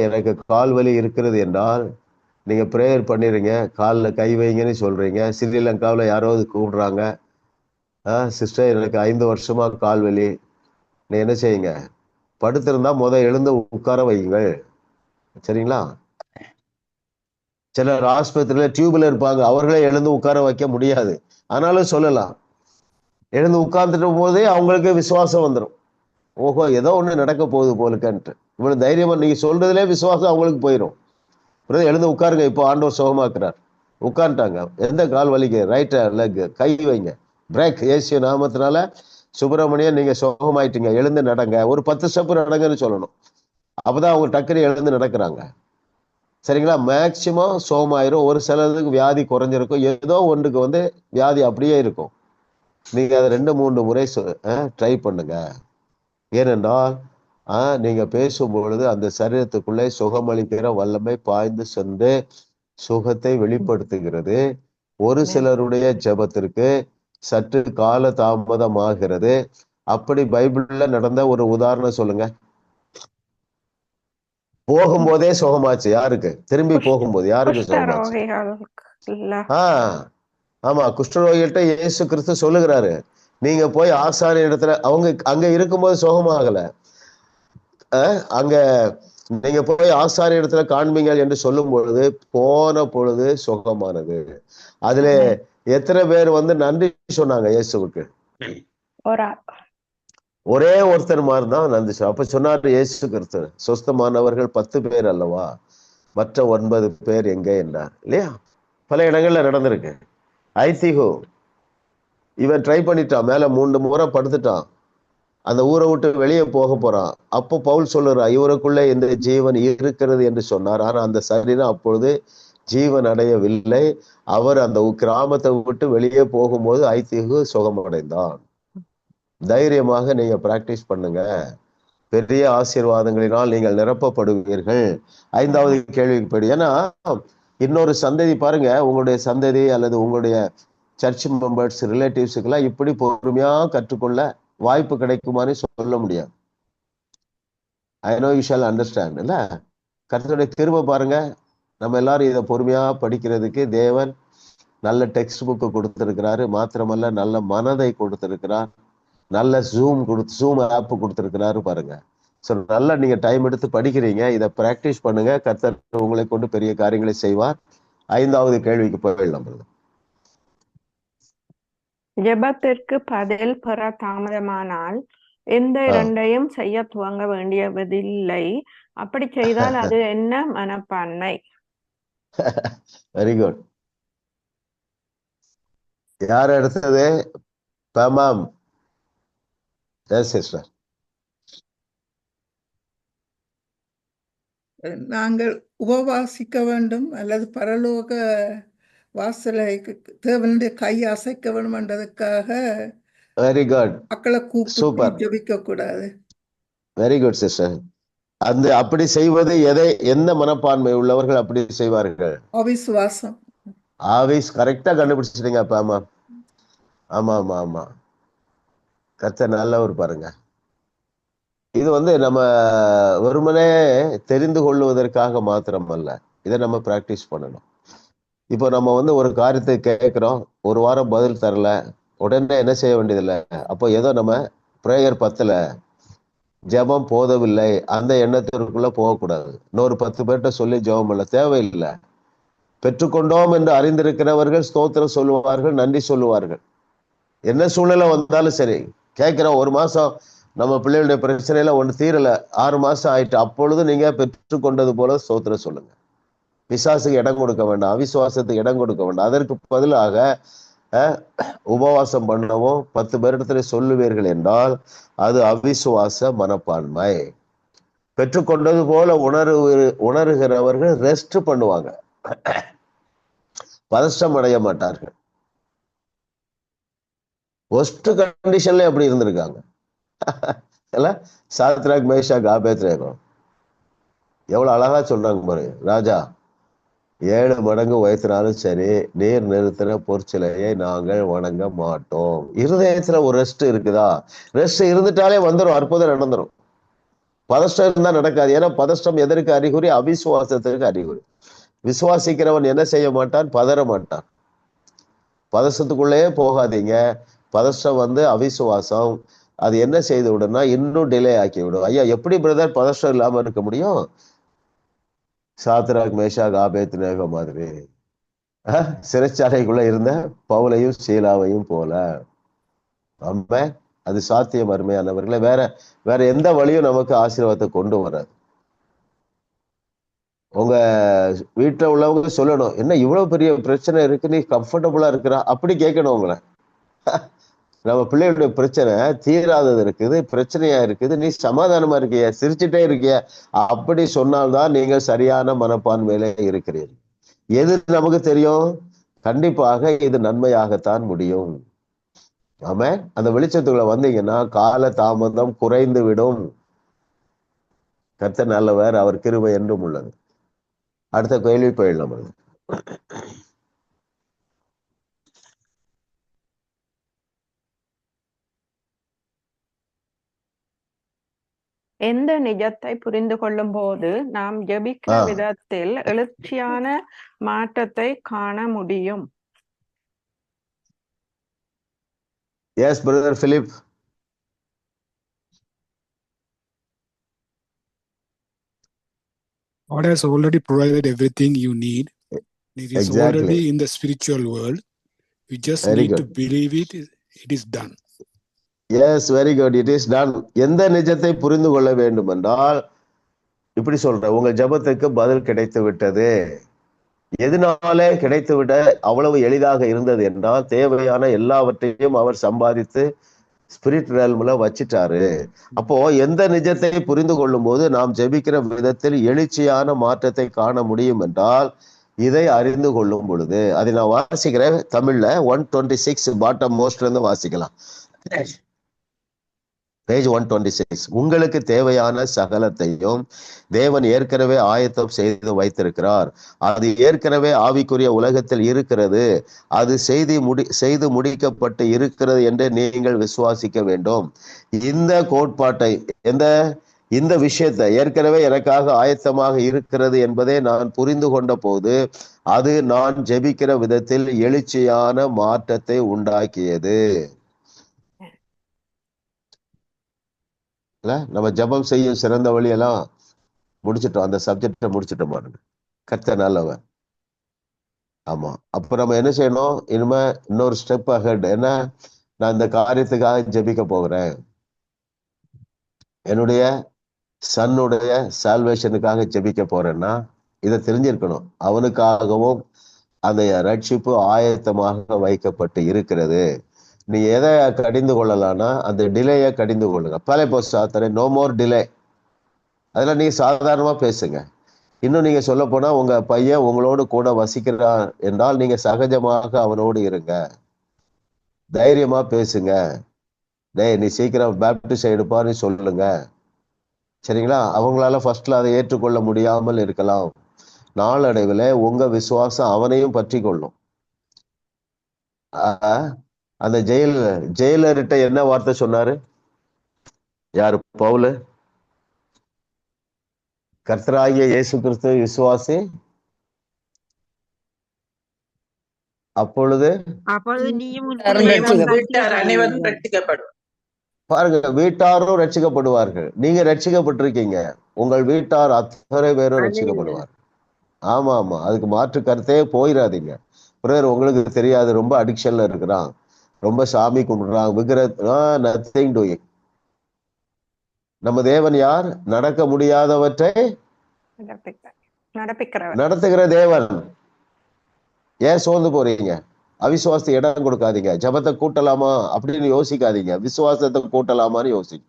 எனக்கு கால் வலி இருக்கிறது என்றால் நீங்க ப்ரேயர் பண்ணிடுங்க, காலில் கை வைங்கன்னு சொல்றீங்க. ஸ்ரீலங்காவில் யாராவது கூப்பிடுறாங்க, சிஸ்டர் எனக்கு 5 வருஷமா கால் வலி, நீ என்ன செய்யுங்க, படுத்திருந்தா எழுந்து உட்கார வையுங்கள். சரிங்களா? சிலர் ஆஸ்பத்திரியில டியூப்ல இருப்பாங்க, அவர்களே எழுந்து உட்கார வைக்க முடியாது. ஆனாலும் சொல்லலாம். எழுந்து உட்கார்ந்துட்டு போதே அவங்களுக்கு விசுவாசம் வந்துடும். ஓஹோ, ஏதோ ஒண்ணு நடக்க போகுது போலுக்கன்ட்டு. இவ்வளவு தைரியமா நீங்க சொல்றதுலே விசுவாசம் அவங்களுக்கு போயிடும். எழுந்து உட்காருங்க, இப்போ ஆண்டவர் சுகமாக்குறார். உட்காந்துட்டாங்க. எந்த கால் வலிக்கு? ரைட் லெக், கை வைங்க. பிரேக், இயேசு நாமத்தினால சுப்பிரமணியன் நீங்க சுகமாயிட்டீங்க, எழுந்து நடங்க. ஒரு 10 ஸ்டெப் நடங்கன்னு சொல்லணும். அப்பதான் அவங்க டக்குனு எழுந்து நடக்கிறாங்க. சரிங்களா? மேக்சிமம் சுகமாயிரும். ஒரு சிலருக்கு வியாதி குறைஞ்சிருக்கும், ஏதோ ஒன்றுக்கு வியாதி அப்படியே இருக்கும். நீங்க அதை 2-3 முறை ட்ரை பண்ணுங்க. ஏனென்றால் நீங்க பேசும் பொழுது அந்த சரீரத்துக்குள்ளே சுகமளிக்கிற வல்லமை பாய்ந்து சென்று சுகத்தை வெளிப்படுத்துகிறது. ஒரு சிலருடைய ஜெபத்திற்கு சற்று கால தாமதமாகிறது. அப்படி பைபிள்ல நடந்த ஒரு உதாரணம் சொல்லுங்க. போகும்போதே சுகமாச்சு. யாருக்கு? திரும்பி போகும்போது யாருக்கு சுகமாச்சு? ஆமா, குஷ்டரோகிகிட்ட இயேசு கிறிஸ்து சொல்லுகிறாரு, நீங்க போய் ஆசாரி இடத்துல, அவங்க அங்க இருக்கும்போது சுகமாகல, அங்க நீங்க போய் ஆசாரி இடத்துல காண்பீங்க என்று சொல்லும் பொழுது போன பொழுது சுகமானது. அதுல எத்தனை பேர் நன்றி சொன்னாங்க இயேசுவுக்கு? ஒரே ஒருத்தர் மாதிரி தான் நடந்துச்சு. அப்ப சொன்னார் இயேசு கிறிஸ்து, சொஸ்தமானவர்கள் 10 பேர் அல்லவா, மற்ற 9 பேர் எங்கே என்றார் இல்லையா? பல இடங்கள்ல நடந்திருக்கு. ஐதிகோ இவன் ட்ரை பண்ணிட்டான், மேல 3 முறை படுத்துட்டான், அந்த ஊரை விட்டு வெளியே போக போறான். அப்போ பவுல் சொல்லுறான், இவருக்குள்ளே இந்த ஜீவன் இருக்கிறது என்று சொன்னார். ஆனா அந்த சரீரம் அப்பொழுது ஜீவன் அடையவில்லை. அவர் அந்த கிராமத்தை விட்டு வெளியே போகும்போது ஐதிகு சுகமடைந்தான். தைரியமாக நீங்க பிராக்டிஸ் பண்ணுங்க, பெரிய ஆசீர்வாதங்களினால் நீங்கள் நிரப்பப்படுவீர்கள். 5வது கேள்விப்படி, ஏன்னா இன்னொரு சந்ததி பாருங்க, உங்களுடைய சந்ததி அல்லது உங்களுடைய சர்ச் மெம்பர்ஸ் ரிலேட்டிவ்ஸுக்கெல்லாம் இப்படி பொறுமையா கற்றுக்கொள்ள வாய்ப்பு கிடைக்குமான்னு சொல்ல முடியாது. I know you shawl understand இல்ல. கர்த்தருடைய கிருபை பாருங்க, நம்ம எல்லாரும் இதை பொறுமையா படிக்கிறதுக்கு தேவன் நல்ல டெக்ஸ்ட் புக்கு கொடுத்திருக்கிறாரு. மாத்திரமல்ல நல்ல மனதை கொடுத்திருக்கிறார், நல்ல ஜூம் ஆப் கொடுத்திருக்கிறாரு பாருங்க. ஸோ நல்லா நீங்க டைம் எடுத்து படிக்கிறீங்க, இதை பிராக்டிஸ் பண்ணுங்க. கர்த்தர் உங்களை கொண்டு பெரிய காரியங்களை செய்வார். 5வது கேள்விக்கு போயிடலாம். ஜெபத்திற்கு பதில் பெற தாமதமானால் எந்த இரண்டையும் செய்ய துவங்க வேண்டியதில்லை. அப்படி செய்தால் அது என்ன மனப்பான்மை? Very good. யார் எடுத்தது? தமாம். Yes sister. நாங்கள் உபவாசிக்க வேண்டும் அல்லது பரலோக வாசலை தேவனுடைய கை அசைக்க வேண்டும் என்றதுக்காக வெரி குட், மக்களை கூப்பிட்டு சூப்பர், ஜெபிக்க கூடாது. Very good sister. அந்த அப்படி செய்வது எந்த மனப்பான்மை உள்ளவர்கள் அப்படி செய்வார்கள்? அவிசுவாசம். ஆவிஸ் கரெக்டா கண்டுபிடிச்சிட்டீங்க. அப்ப ஆமா ஆமா ஆமா ஆமா, கர்த்தர் நல்லவர் பாருங்க. இது நம்ம வெறுமனே தெரிந்து கொள்வதற்காக மாத்திரம் அல்ல, இதை நம்ம பிராக்டிஸ் பண்ணணும். இப்போ நம்ம ஒரு காரியத்தை கேட்கிறோம், ஒரு வாரம் பதில் தரல, உடனே என்ன செய்ய வேண்டியதில்லை. அப்போ ஏதோ நம்ம ப்ரேயர் பத்தல, ஜெபம் போதவில்லை, அந்த எண்ணத்திற்குள்ள போகக்கூடாது. இன்னொரு 10 பேர்கிட்ட சொல்லி ஜெபம் இல்லை, தேவையில்லை. பெற்றுக்கொண்டோம் என்று அறிந்திருக்கிறவர்கள் ஸ்தோத்திரம் சொல்லுவார்கள், நன்றி சொல்லுவார்கள். என்ன சூழ்நிலை வந்தாலும் சரி, கேட்கிறோம். 1 மாசம் நம்ம பிள்ளைகளுடைய பிரச்சனையில ஒன்று தீரல, 6 மாசம் ஆயிட்டு, அப்பொழுது நீங்க பெற்றுக்கொண்டது போல ஸ்தோத்திரம் சொல்லுங்க. பிசாசுக்கு இடம் கொடுக்க வேண்டாம், அவிசுவாசத்துக்கு இடம் கொடுக்க வேண்டாம். அதற்கு பதிலாக உபவாசம் பண்ணவும் 10 பேரிடத்துல சொல்லுவீர்கள் என்றால் அது அவிசுவாச மனப்பான்மை. பெற்றுக்கொண்டது போல உணர்கிறவர்கள் ரெஸ்ட் பண்ணுவாங்க, பதஷ்டம் அடைய மாட்டார்கள். ஒஸ்ட் கண்டிஷன்ல எப்படி இருந்திருக்காங்க சாத்ராக் மேஷாக் ஆபேத்நேகோ எவ்வளவு அழகா சொல்றாங்க பாருங்க. ராஜா 7 மடங்கு உயர்த்தினாலும் சரி, நீர் நிறுத்தின பொற்சிலையை நாங்கள் வணங்க மாட்டோம். இருதயத்துல ஒரு ரெஸ்ட் இருக்குதா? ரெஸ்ட் இருந்துட்டாலே வந்துடும், அற்புதம் நடந்துடும். பதஷ்டம் இருந்தா நடக்காது. ஏன்னா பதஷ்டம் எதற்கு அறிகுறி? அவிசுவாசத்திற்கு அறிகுறி. விசுவாசிக்கிறவன் என்ன செய்ய மாட்டான்? பதற மாட்டான். பதஷ்டத்துக்குள்ளேயே போகாதீங்க. பதஷ்டம் அவிசுவாசம். அது என்ன செய்து விடும்னா இன்னும் டிலே ஆக்கி விடும். ஐயா எப்படி பிரதர் பதஷ்டம் இல்லாம இருக்க முடியும்? சாத்ராக் மேஷாக் ஆபேத்நேகோ மாதிரி சிறைச்சாலைக்குள்ள இருந்த பவுலையும் சீலாவையும் போல. அது சாத்தியம் அருமையானவர்களே. வேற எந்த வழியும் நமக்கு ஆசீர்வாதத்தை கொண்டு வராது. உங்க வீட்டுல உள்ளவங்க சொல்லணும், என்ன இவ்வளவு பெரிய பிரச்சனை இருக்கு, நீ கம்ஃபர்டபுளா இருக்கிறா, அப்படி கேட்கணும் உங்களை. நம்ம பிள்ளைகளுடைய பிரச்சனை தீராதது இருக்குது, பிரச்சனையா இருக்குது, நீ சமாதானமா இருக்கிய, சிரிச்சுட்டே இருக்கிய, அப்படி சொன்னால்தான் நீங்கள் சரியான மனப்பான்மையில இருக்கிறீர்கள். எது நமக்கு தெரியும்? கண்டிப்பாக இது நன்மையாகத்தான் முடியும். ஆமா, அந்த வெளிச்சத்துக்குள்ள வந்தீங்கன்னா கால தாமதம் குறைந்து விடும். கர்த்தர் நல்லவர், அவர் கிருபை என்றும் உள்ளது. அடுத்த கேள்வி போயிடலாம். எந்த நிஜத்தை புரிந்து கொள்ளும் போது நாம் ஜெபிக்கிற விதத்தில் எழுச்சியான மாற்றத்தை காண முடியும்? Yes, brother Philip. God has already provided everything you need. It is already in the spiritual world. You just need to believe it. It is done. Yes, very good, it is done. எந்த நிஜத்தை புரிந்து கொள்ள வேண்டும் என்றால் இப்படி சொல்றேன், உங்கள் ஜெபத்துக்கு பதில் கிடைத்து விட்டது. எதனாலே கிடைத்து விட அவ்வளவு எளிதாக இருந்தது என்றால், தேவையான எல்லாவற்றையும் அவர் சம்பாதித்து ஸ்பிரிட் ரெல்ம்ல வச்சிட்டாரு. அப்போ எந்த நிஜத்தை புரிந்து கொள்ளும் போது நாம் ஜெபிக்கிற விதத்தில் எழுச்சியான மாற்றத்தை காண முடியும் என்றால், இதை அறிந்து கொள்ளும் பொழுது. அதை நான் வாசிக்கிறேன் தமிழ்ல. 126 பாட்டம் மோஸ்ட்ல இருந்து வாசிக்கலாம். பேஜ் 126. உங்களுக்கு தேவையான சகலத்தையும் தேவன் ஏற்கனவே ஆயத்தம் செய்து வைத்திருக்கிறார். அது ஏற்கனவே ஆவிக்குரிய உலகத்தில் இருக்கிறது. அது செய்து முடிக்கப்பட்டு இருக்கிறது என்று நீங்கள் விசுவாசிக்க வேண்டும். இந்த கோட்பாட்டை, இந்த விஷயத்தை ஏற்கனவே எனக்காக ஆயத்தமாக இருக்கிறது என்பதை நான் புரிந்து கொண்ட போது, அது நான் ஜெபிக்கிற விதத்தில் எழுச்சியான மாற்றத்தை உண்டாக்கியது. நம்ம ஜெபம் செய்யும் சிறந்த வழியெல்லாம் முடிச்சிட்டோம். அந்த சப்ஜெக்டை முடிச்சிட்டோம் பாருங்க. கர்த்தர் நல்லவன். ஆமா. அப்ப நம்ம என்ன செய்யணும்? இனிமே இன்னொரு ஸ்டெப் அஹெட். என்ன? நான் இந்த காரியத்துக்காக ஜெபிக்க போகிறேன். என்னுடைய சன்னுடைய சால்வேஷனுக்காக ஜெபிக்க போறேன்னா இதை தெரிஞ்சிருக்கணும். அவனுக்காகவும் அந்த ரட்சிப்பு ஆயத்தமாக வைக்கப்பட்டு இருக்கிறது. நீ எதை கடிந்து கொள்ளலாம்னா அந்த டிலேயை கடிந்து கொள்ளுங்க. பல போஸ்டாத்தரை நோ மோர் டிலே. அதெல்லாம் நீங்க சாதாரணமா பேசுங்க. இன்னும் நீங்க சொல்ல போனா உங்க பையன் உங்களோடு கூட வசிக்கிறான் என்றால் நீங்க சகஜமாக அவனோடு இருங்க. தைரியமா பேசுங்க. டேய், நீ சீக்கிரம் பேப்டிஸ்ட் எடுப்பான்னு சொல்லுங்க. சரிங்களா? அவங்களால ஃபர்ஸ்ட்ல அதை ஏற்றுக்கொள்ள முடியாமல் இருக்கலாம். நாளடைவில் உங்க விசுவாசம் அவனையும் பற்றி கொள்ளும். அந்த ஜெயிலர்கிட்ட என்ன வார்த்தை சொன்னாரு? யாரு? பவுல். கர்த்தராகிய இயேசு கிறிஸ்து விசுவாசி, அப்பொழுது பாருங்க, வீட்டாரும் ரட்சிக்கப்படுவார்கள். நீங்க ரட்சிக்கப்பட்டிருக்கீங்க, உங்கள் வீட்டார் அத்தனை பேரும் ரட்சிக்கப்படுவார். ஆமா ஆமா, அதுக்கு மாற்று கருத்தே போயிடாதீங்க. பிரதர் உங்களுக்கு தெரியாது, ரொம்ப அடிக்ஷன்ல இருக்கிறான், ரொம்ப சாமி கும்பிடுறான், நத்திங் டூயிங். நம்ம தேவன் யார்? நடக்க முடியாதவற்றை நடத்துகிற தேவன். ஏன் சோர்ந்து போறீங்க? அவிசுவாசத்தை இடம் கொடுக்காதீங்க. ஜபத்தை கூட்டலாமா அப்படின்னு யோசிக்காதீங்க, விசுவாசத்தை கூட்டலாமான்னு யோசிங்க.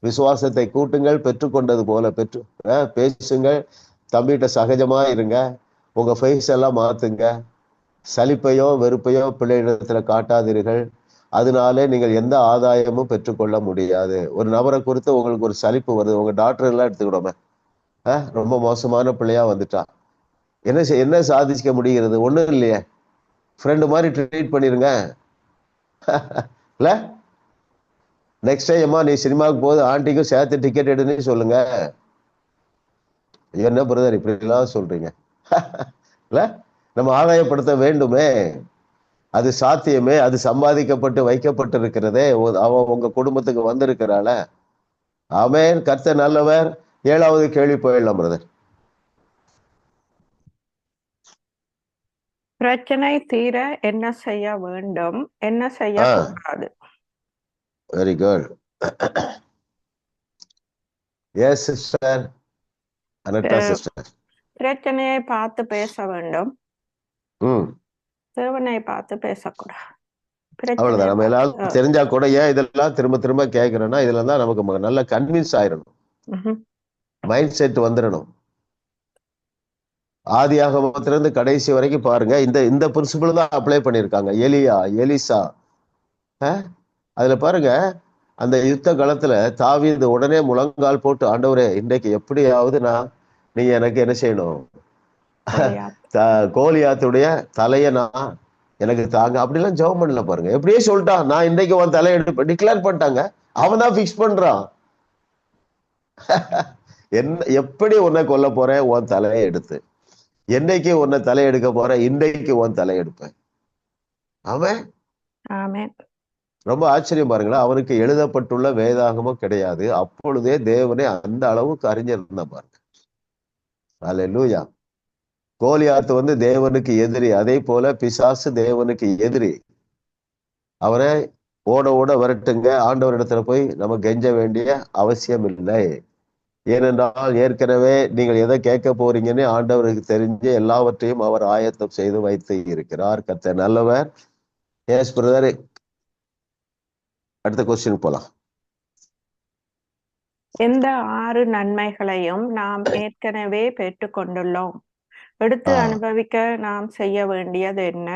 விசுவாசத்தை கூட்டுங்கள், பெற்றுக்கொண்டது போல பேசுங்கள். தம்பிகிட்ட சகஜமா இருங்க. உங்க ஃபேஸ் எல்லாம் மாத்துங்க. சலிப்பையோ வெறுப்பையோ பிள்ளையிடத்துல காட்டாதீர்கள். அதனால நீங்கள் எந்த ஆதாயமும் பெற்றுக்கொள்ள முடியாது. ஒரு நபரை குறித்து உங்களுக்கு ஒரு சலிப்பு வருது, உங்க டாக்டர் எல்லாம் எடுத்துக்கிடோமே, ரொம்ப மோசமான பிள்ளையா வந்துட்டா, என்ன சாதிக்க முடிகிறது? ஒண்ணும் இல்லையே, ஃப்ரெண்டு மாதிரி ட்ரீட் பண்ணிருங்க. இல்ல, நெக்ஸ்ட் டைம் நீ சினிமாவுக்கு போகுது, ஆண்டிக்கும் சேர்த்து டிக்கெட் எடுன்னு சொல்லுங்க. என்ன பிரதர் இப்படி எல்லாம் சொல்றீங்க? இல்ல, நம்ம ஆதாயப்படுத்த வேண்டுமே, அது சாத்தியமே, அது சம்பாதிக்கப்பட்டு வைக்கப்பட்டிருக்கிறதே, அவன் உங்க குடும்பத்துக்கு வந்திருக்கிறாள. ஆமென். கர்த்தர் நல்லவர். 7வது கேள்வி போயிடலாம் பிரதர். பிரச்சனை தீர என்ன செய்ய வேண்டும், என்ன செய்யக்கூடாது? Very good. Yes sister Anita sister. பிரச்சனையை பார்த்து பேச வேண்டும், தேவனை பார்த்து பேசக்கூடாது. அவ்வளவுதான். நம்ம எல்லாரும் தெரிஞ்சா கூட ஏன் இதெல்லாம் திரும்ப திரும்ப கேட்கிறோம்னா, இதுல தான் நமக்கு நல்ல கன்வின்ஸ் ஆயிடணும், மைண்ட் செட் வந்துடணும். ஆதியாகமத்திலிருந்து கடைசி வரைக்கும் பாருங்க, இந்த பிரின்சிபிள் தான் அப்ளை பண்ணியிருக்காங்க. எலிசா அதுல பாருங்க, அந்த யுத்த காலத்துல தாவீது உடனே முழங்கால் போட்டு, ஆண்டவரே இன்றைக்கு எப்படியாவது நீங்க எனக்கு என்ன செய்யணும், கோலியாத்துடைய தலையை எனக்கு தாங்க, அப்படிலாம் ஜெபம் பண்ணல பாருங்க. எப்படியே சொல்லிட்டான், நான் இன்றைக்கு உன் தலையை எடுப்பேன், டிக்ளேர் பண்ணிட்டாங்க. அவன் தான் பிக்ஸ் பண்றான். எப்படி உன்னை கொல்ல போறேன்? உன் தலையை எடுத்து. என்னைக்கு உன்னை தலையெடுக்க போறேன்? இன்றைக்கு உன் தலையெடுப்பேன். அவன் ரொம்ப ஆச்சரியம் பாருங்களேன். அவனுக்கு எழுதப்பட்டுள்ள வேதாகமும் கிடையாது. அப்பொழுதே தேவனே அந்த அளவுக்கு அறிஞர் தான் பாருங்க. அல்லேலூயா. கோலியாத்து தேவனுக்கு எதிரி, அதே போல பிசாசு தேவனுக்கு எதிரி. அவரை ஓட ஓட வரட்டுங்க. ஆண்டவரிடத்துல போய் நம்ம கெஞ்ச வேண்டிய அவசியம் இல்லை. ஏனென்றால் ஏற்கனவே நீங்கள் எதை கேட்க போறீங்கன்னு ஆண்டவருக்கு தெரிஞ்சு எல்லாவற்றையும் அவர் ஆயத்தம் செய்து வைத்து இருக்கிறார். கர்த்தர் நல்லவர். எஸ் பிரதர், அடுத்த கொஸ்டின் போலாம். எந்த 6 நன்மைகளையும் நாம் ஏற்கனவே பெற்றுக்கொண்டுள்ளோம்? எடுத்து அனுபவிக்க நாம் செய்ய வேண்டியது என்ன?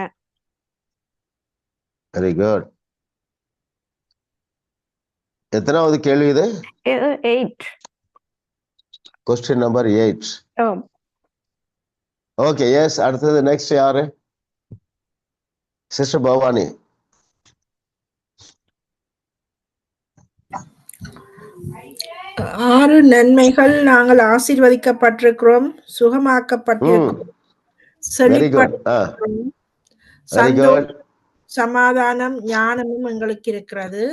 Very good. எத்தனாவது கேள்வி இது? 8. Question number 8. ஆம். Okay, yes. அடுத்தது நெக்ஸ்ட் யாரு? சிஸ்டர் பவானி. 6 நன்மைகள். நாங்கள் ஆசீர்வதிக்கப்பட்டிருக்கிறோம், சுகமாக்கப்பட்டிருக்கிறோம், செழிப்பட்டிருக்கிறோம், சந்தோஷம், சமாதானம், ஞானமும் எங்களுக்கு இருக்கிறது.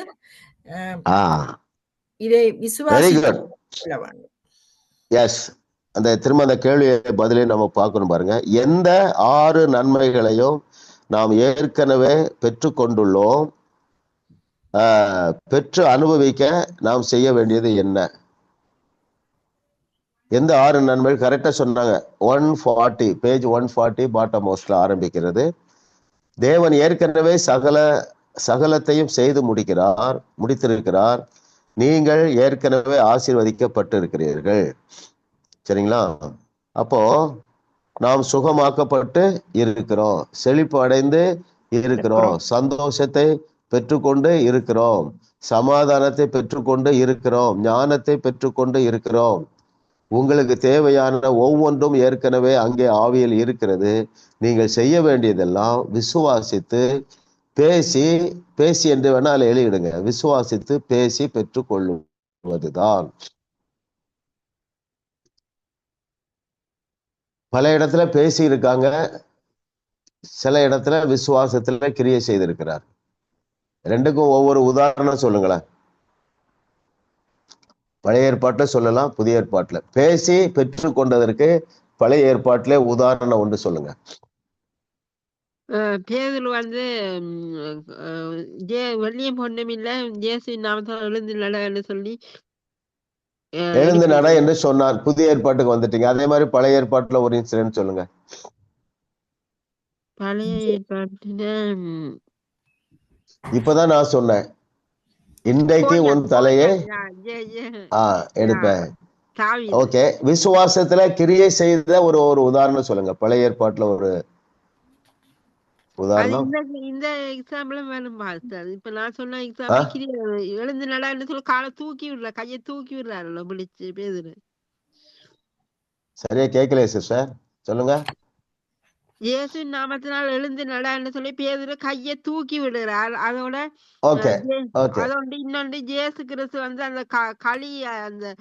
இதை விசுவாசிக்க வேண்டும். எஸ், அந்த திரும்ப அந்த கேள்வி பதிலே நம்ம பார்க்கணும் பாருங்க. எந்த 6 நன்மைகளையும் நாம் ஏற்கனவே பெற்றுக்கொண்டுள்ளோம், பெற்று அனுபவிக்க நாம் செய்ய வேண்டியது என்ன? எந்த 6 நன்மைகள்? கரெக்டா சொன்னாங்க. 140 பேஜ் 140 பாட்டம் மோஸ்ட்ல ஆரம்பிக்கிறது. தேவன் ஏற்கனவே சகலத்தையும் செய்து முடித்திருக்கிறார். நீங்கள் ஏற்கனவே ஆசீர்வதிக்கப்பட்டு இருக்கிறீர்கள். சரிங்களா? அப்போ நாம் சுகமாக்கப்பட்டு இருக்கிறோம், செழிப்பு அடைந்து இருக்கிறோம், சந்தோஷத்தை பெற்றுக்கொண்டு இருக்கிறோம், சமாதானத்தை பெற்றுக்கொண்டு இருக்கிறோம், ஞானத்தை பெற்றுக்கொண்டு இருக்கிறோம். உங்களுக்கு தேவையான ஒவ்வொன்றும் ஏற்கனவே அங்கே ஆவியில் இருக்கிறது. நீங்கள் செய்ய வேண்டியதெல்லாம் விசுவாசித்து பேசி என்று வேணால் எழுதிடுங்க. விசுவாசித்து பேசி பெற்றுக்கொள்ளுவதுதான். பல இடத்துல பேசி இருக்காங்க, சில இடத்துல விசுவாசத்துல கிரியை செய்திருக்கிறார். ரெண்டுக்கும் ஒவ்வொரு உதாரணம் சொல்லுங்களேன். பழைய ஏற்பாட்டுல சொல்லலாம், புதிய ஏற்பாட்டுல. பேசி பெற்று கொண்டதற்கு பழைய ஏற்பாட்டுல உதாரணம் ஒன்று சொல்லுங்க. பேதுரு வந்து வெளியே பொண்ணும் இல்ல, இயேசு நாமத்தால் எழுந்து நட சொல்லி எழுந்து நட என்று சொன்னார். புதிய ஏற்பாட்டுக்கு வந்துட்டீங்க. அதே மாதிரி பழைய ஏற்பாட்டுல ஒரு இன்சிடென்ட் சொல்லுங்க. பழைய ஏற்பாட்டுல இப்பதான் நான் சொன்னேன், இன்றைக்கு உன் தலையை எடுப்பேன். ஓகே, விசுவாசத்துல கிரியை செய்த ஒரு உதாரணம் சொல்லுங்க. பழைய ஏற்பாட்டுல ஒரு உதாரணம். இந்த எக்ஸாம்பிளும் வேணும் பாஸ்டர். இப்ப நான் சொன்ன எக்ஸாம்பிள் எழுந்து நடான்னு சொல்லி காலை தூக்கி விடுற, கையை தூக்கி விடுறாருல்ல பிடிச்சு பேதுரு. சரியா கேட்கல சிஸ்டர், சொல்லுங்க. இயேசு நாமத்தினால் எழுந்து நடான்னு சொல்லி பேதுரு கையை தூக்கி விடுறார். அதோட இன்னொன்று இயேசு கிறிஸ்து வந்து அந்த களி அந்த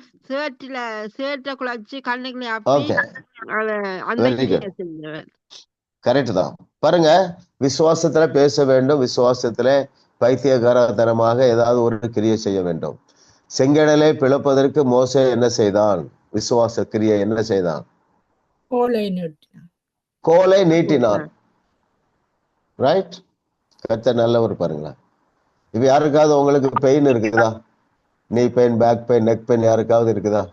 சேட்டை குழச்சி கண்ணுக்குள்ள அப்படி அந்த கரெக்ட் தான். பாருங்க, விசுவாசத்துல பேச வேண்டும், விசுவாசத்துல பைத்தியகாரத்தனமாக ஏதாவது ஒரு கிரியை செய்ய வேண்டும். செங்கடலை பிளப்பதற்கு மோசே என்ன செய்தான்? விசுவாச கிரியை என்ன செய்தான்? கோலை நீட்டினான். ரைட்? கர்த்தர் நல்லவர். பாருங்களேன், இப்ப யாருக்காவது உங்களுக்கு பெயின் இருக்குதா? Knee pain, back pain, neck pain யாருக்காவது இருக்குதா?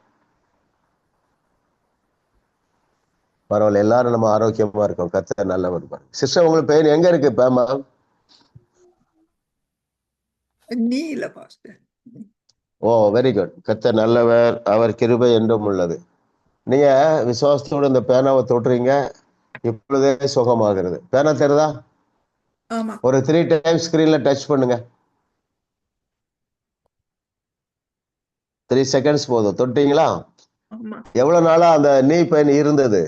பரவாயில்ல, எல்லாரும் நம்ம ஆரோக்கியமா இருக்கோம். கர்த்தர் நல்லவர். பாருங்க சிஸ்டர், உங்களுக்கு பெயின் எங்க இருக்கு? பேமா? ஓ, வெரி குட். கர்த்தர் நல்லவர், அவர் கிருபை என்றும் உள்ளது. நீங்க விசுவாசத்தோட இந்த பேனாவை தொட்டுறீங்க, இப்பொழுதே சுகமாகிறது. பேனா தெரியுதா? ஒரு 3 டைம்ஸ் ஸ்கிரீன்ல டச் பண்ணுங்க. 3 செகண்ட்ஸ் போதும். தொட்டீங்களா? எவ்வளவு நாளா அந்த நீ பெயின் இருந்தது?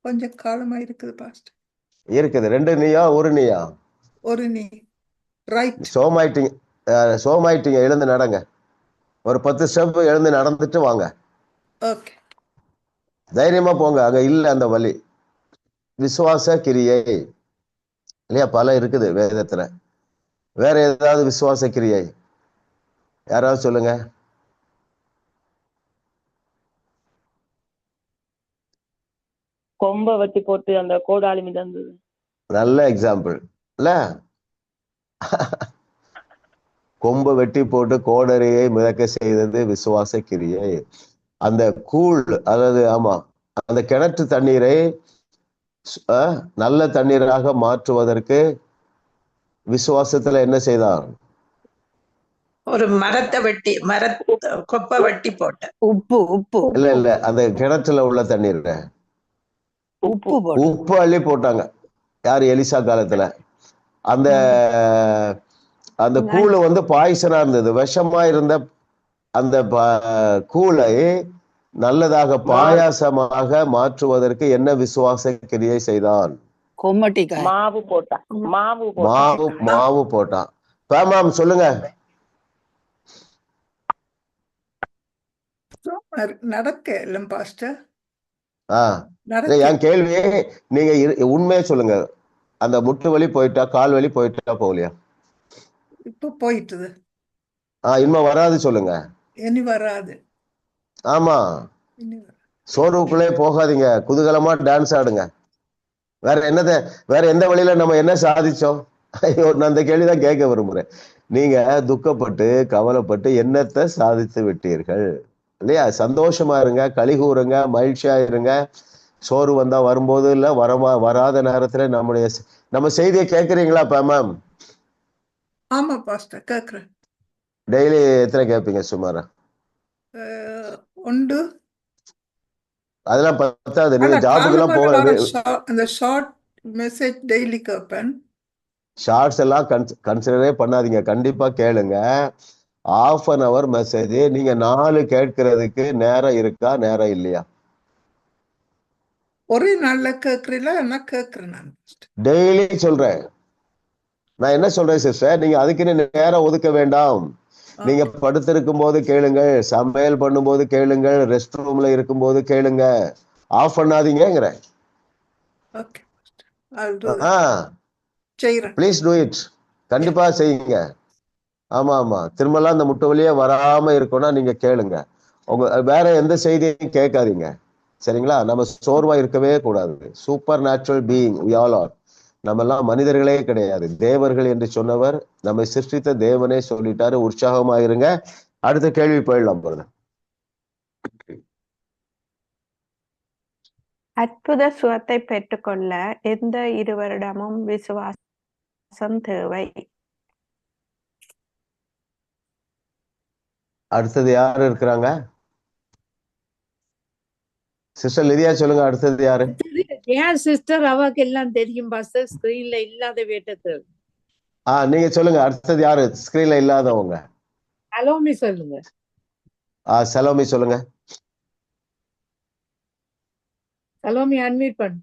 கொஞ்சம் காலமா இருக்குது பாஸ்டர். இருக்குது. 2 நீயா, ஒரு நீயா? ஒரு நீ. ரைட். சோமாயிட்டீங்க. எழுந்து நடங்க. ஒரு 10 ஸ்டெப் எழுந்து நடந்துட்டு வாங்க. ஓகே, தைரியமா போங்க. அங்க இல்ல அந்த வலி. விசுவாச கிரியை இல்லையா? பல இருக்குது வேதத்துல. வேற ஏதாவது விசுவாச கிரியை யாராவது சொல்லுங்க. கொம்ப வெட்டி போட்டு அந்த கோடாலி மிதந்தது. நல்ல எக்ஸாம்பிள் இல்ல? கொம்பை வெட்டி போட்டு கோடரியை மிதக்க செய்தது விசுவாச கிரியை. அந்த கூழ், அதாவது ஆமா, அந்த கிணற்று தண்ணீரை நல்ல தண்ணீராக மாற்றுவதற்கு விசுவாசத்துல என்ன செய்தான்? ஒரு மரத்தை வெட்டி கொப்பை வெட்டி போட்ட உப்பு இல்ல அந்த கிணற்றுல உள்ள தண்ணீர் உப்பு அள்ளி போட்டாங்க. யாரு? எலிசா காலத்துல. அந்த அந்த கூழ் வந்து பாய்சனா இருந்தது, விஷமா இருந்த அந்த கூழை நல்லதாக பாயாசமாக மாற்றுவதற்கு என்ன விசுவாச கிரியை செய்தான்? மாவு போட்டான். மாவு போட்டான். பேமாம் சொல்லுங்க. நடக்க இல்ல பாஸ்டர். என் கேள்வி, நீங்க உண்மையை சொல்லுங்க. அந்த முட்டு வலி போயிட்டா, கால் வலி போயிட்டா போகலையா? இப்ப போயிட்டுது. இன்னும் வராது சொல்லுங்க. இனி வராது. ஆமா, சோர்வுக்குள்ளே போகாதீங்க, குதூகலமா டான்ஸ் ஆடுங்க. வேற எந்த வழியில நம்ம என்ன சாதிச்சோம்? ஐயோ, நான் அந்த கேள்விதான் கேட்க விரும்புறேன். நீங்க துக்கப்பட்டு கவலைப்பட்டு என்னத்தை சாதித்து விட்டீர்கள் இல்லையா? சந்தோஷமா இருங்க, கலிகூறுங்க, மகிழ்ச்சியா இருங்க. சோறு வந்தா வரும்போது இல்ல வராத நேரத்துல நம்ம செய்தியை கேட்கறீங்களா மேம்? ஆமா பாஸ்டர், கேக்குறேன். டெய்லி எத்தனை கேட்பீங்க சுமாரா? உண்டு. அதெல்லாம் பத்தாது. நீங்க ஜாபுக்கு எல்லாம் போக, அந்த ஷார்ட் மெசேஜ் டெய்லி கேட்பேன். ஷார்ட்ஸ் எல்லாம் கன்சிடரே பண்ணாதீங்க, கண்டிப்பா கேளுங்க. ½ மெசேஜ். நீங்க 4 கேட்கறதுக்கு நேரம் இருக்கா, நேரம் இல்லையா? ஒரே நாள்ல கேட்கறீங்களா? என்ன கேட்கறேன் நான் டெய்லி சொல்றேன். நான் என்ன சொல்றேன் சிஸ்டர், நீங்க அதுக்குன்னு நேரம் ஒதுக்க வேண்டாம். நீங்க படுத்திருக்கும் போது கேளுங்கள், சமையல் பண்ணும்போது கேளுங்கள், ரெஸ்ட் ரூம்ல இருக்கும் போது கேளுங்க. ஆஃப் பண்ணாதீங்கிற. Please do it. கண்டிப்பா செய்யுங்க. ஆமா, திரும்பலாம் அந்த முட்டு வழியே வராம இருக்கும்னா நீங்க கேளுங்க. வேற எந்த செய்தியும் கேட்காதீங்க, சரிங்களா? நம்ம சோர்வா இருக்கவே கூடாது. Super natural being we all are. நம்ம எல்லாம் மனிதர்களே கிடையாது, தேவர்கள் என்று சொன்னவர், நம்மை சிருஷ்டித்த தேவனே சொல்லிட்டாரு. உற்சாகமா இருங்க. அடுத்த கேள்வி போயிடலாம் போறது. அற்புத சுகத்தை பெற்றுக்கொள்ள எந்த 2 வருடமும் விசுவாசம் தேவை? அடுத்தது யாரு இருக்கிறாங்க? சிஸ்டர் லிதியா சொல்லுங்க. அடுத்தது யாரு? ஏன் சிஸ்டர், அவக்கு எல்லாம் தெரியும் பாஸ்டர், ஸ்கிரீன்ல இல்லாத வேட்டத்தில். நீங்க சொல்லுங்க. அடுத்தது யாரு ஸ்கிரீன்ல இல்லாதவங்க? சலோமி சொல்லுங்க. சலோமி சொல்லுங்க. சலோமி அன்மியூட் பண்ணு.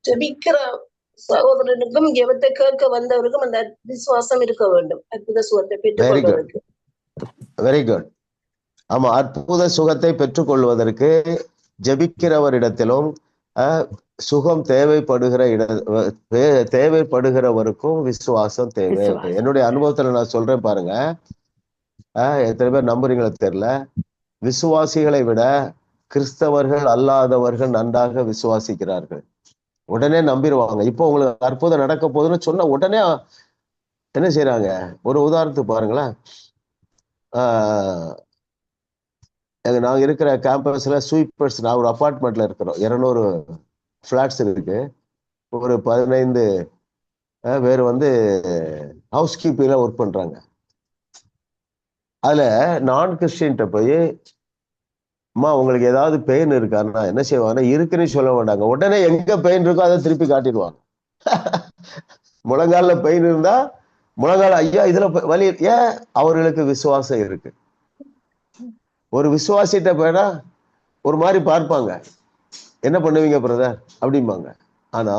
ஜெபிக்கிற சகோதரனுக்கும் ஜெபத்தை கேட்க வந்தவருக்கும் அந்த விசுவாசம் இருக்க வேண்டும், அற்புத சுகத்தை பெற்றுக்கொள்வதற்கு. Very good. ஆமா, அற்புத சுகத்தை பெற்றுக்கொள்வதற்கு ஜெபிக்கிறவரிடத்திலும் சுகம் தேவைப்படுகிறவருக்கும் விசுவாசம் தேவை. என்னுடைய அனுபவத்துல நான் சொல்றேன் பாருங்க. எத்தனை பேர் நம்புறீங்களோ தெரியல, விசுவாசிகளை விட கிறிஸ்தவர்கள் அல்லாதவர்கள் நன்றாக விசுவாசிக்கிறார்கள். உடனே நம்பிடுவாங்க. இப்போ உங்களுக்கு அற்புதம் நடக்க போகுதுன்னு சொன்ன உடனே என்ன செய்யறாங்க? ஒரு உதாரணத்துக்கு பாருங்களேன். நாங்க இருக்கிற கேம்பஸ்ல ஸ்வீப்பர்ஸ், நான் ஒரு அபார்ட்மெண்ட்ல இருக்கிறோம், 200 ஃபிளாட்ஸ் இருக்கு. ஒரு 15 பேர் ஹவுஸ் கீப்பிங்ல ஒர்க் பண்றாங்க. அதுல நான் கிறிஸ்டின்ட்ட போய், அம்மா உங்களுக்கு ஏதாவது பெயின் இருக்கான்னா என்ன செய்வாங்கன்னா, இருக்குன்னு சொல்ல மாட்டாங்க. உடனே எங்க பெயின் இருக்கோ அதை திருப்பி காட்டிடுவாங்க. முழங்கால பெயின் இருந்தா முழங்கால, ஐயா இதுல வலி, ஏன்? அவர்களுக்கு விசுவாசம் இருக்கு. ஒரு விசுவாசிட்ட போயிடா ஒரு மாதிரி பார்ப்பாங்க, என்ன பண்ணுவீங்க பிரதர் அப்படிம்பாங்க. ஆனா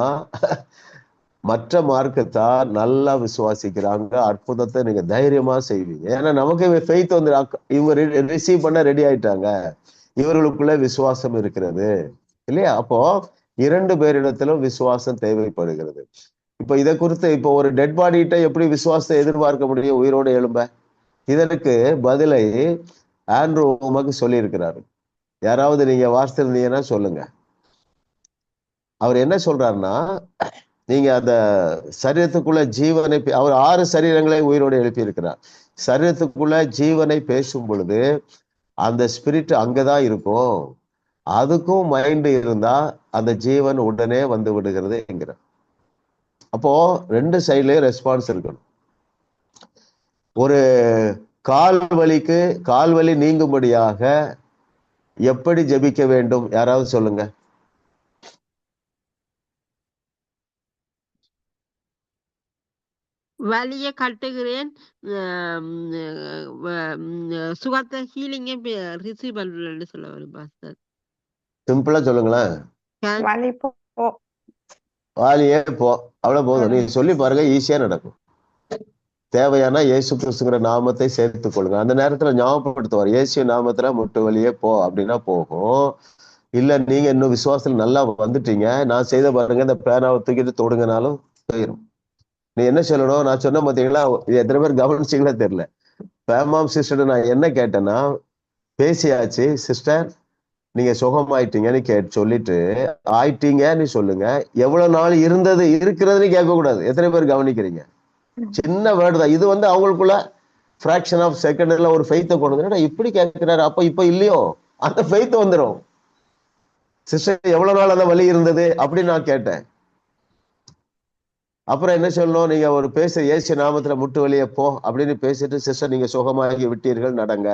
மற்ற மார்க்கத்தார் நல்லா விசுவாசிக்கிறாங்க. அற்புதத்தை நீங்க தைரியமா செய்வீங்க. ஏன்னா நமக்கு ஃபெய்த் இவங்க ரிசீவ் பண்ண ரெடி ஆயிட்டாங்க, இவர்களுக்குள்ள விசுவாசம் இருக்கிறது இல்லையா? அப்போ 2 பேரிடத்திலும் விசுவாசம் தேவைப்படுகிறது. இப்ப இதை குறித்து, இப்போ ஒரு டெட் பாடிகிட்ட எப்படி விசுவாசத்தை எதிர்பார்க்க முடியும் உயிரோடு எழும்ப? இதற்கு பதிலை ஆண்ட்ரூ உமக்கு சொல்லி இருக்கிறாரு. யாராவது நீங்க வாசித்திருந்தீங்கன்னா சொல்லுங்க. அவர் என்ன சொல்றாருன்னா, நீங்க அந்த சரீரத்துக்குள்ள ஜீவனை அவர் 6 சரீரங்களை உயிரோடு எழுப்பி இருக்கிறார். சரீரத்துக்குள்ள ஜீவனை பேசும் பொழுது அந்த ஸ்பிரிட் அங்கதான் இருக்கும். அதுக்கும் மைண்ட் இருந்தா அந்த ஜீவன் உடனே வந்து விடுகிறது என்கிற. அப்போ 2 சைட்லயும் ரெஸ்பான்ஸ் இருக்கணும். ஒரு கால்வலி நீங்கும்படியாக எப்படி ஜெபிக்க வேண்டும் யாராவது சொல்லுங்க. வலிய கட்டுகிறேன், சுகத்தை ஹீலிங்கே ரிசீவ் பண்றேன்னு சொல்ல வரும் பாஸ்டர். சிம்பிளா சொல்லுங்களேன். வாலியே போ, அவ்வளவு போதும். நீங்க சொல்லி பாருங்க, ஈஸியா நடக்கும். தேவையான இயேசு கிறிஸ்துங்கிற நாமத்தை சேர்த்துக் கொள்ளுங்க. அந்த நேரத்துல ஞாபகப்படுத்துவார், இயேசு நாமத்துல முட்டு வழியே போ அப்படின்னா போகும். இல்ல நீங்க இன்னும் விசுவாசத்துல நல்லா வந்துட்டீங்க, நான் செய்த பாருங்க, இந்த பேனாவை தூக்கிட்டு தொடுங்கனாலும் போயிடும். நீ என்ன சொல்லணும், நான் சொன்ன பார்த்தீங்களா, எத்தனை பேர் கவனிச்சிங்களா தெரியல. பேமாம் சிஸ்டர் நான் என்ன கேட்டேன்னா, பேசியாச்சு சிஸ்டர் நீங்க சுகமாயிட்டீங்கன்னு சொல்லிட்டு ஆயிட்டீங்கன்னு சொல்லுங்க. எவ்வளவு நாள் இருக்கிறதுன்னு கேட்க கூடாது. எத்தனை பேர் கவனிக்கிறீங்க? சின்ன வேர்டு தான் இது. அவங்களுக்குள்ள ஃபிராக்ஷன் ஆஃப் செகண்ட்ல ஒரு ஃபெய்த்தை கொண்டு வந்து இப்படி கேட்கிறாரு. அப்ப இப்ப இல்லையோ அந்த ஃபெய்த் வந்துடும். சிஸ்டர் எவ்வளவு நாள் அந்த வலி இருந்தது அப்படின்னு நான் கேட்டேன். அப்புறம் என்ன சொல்லணும், நீங்க ஒரு இயேசு நாமத்துல முட்டு வலியே போ அப்படின்னு பேசிட்டு, சிஸ்டர் நீங்க சுகமாகி விட்டீர்கள், நடங்க,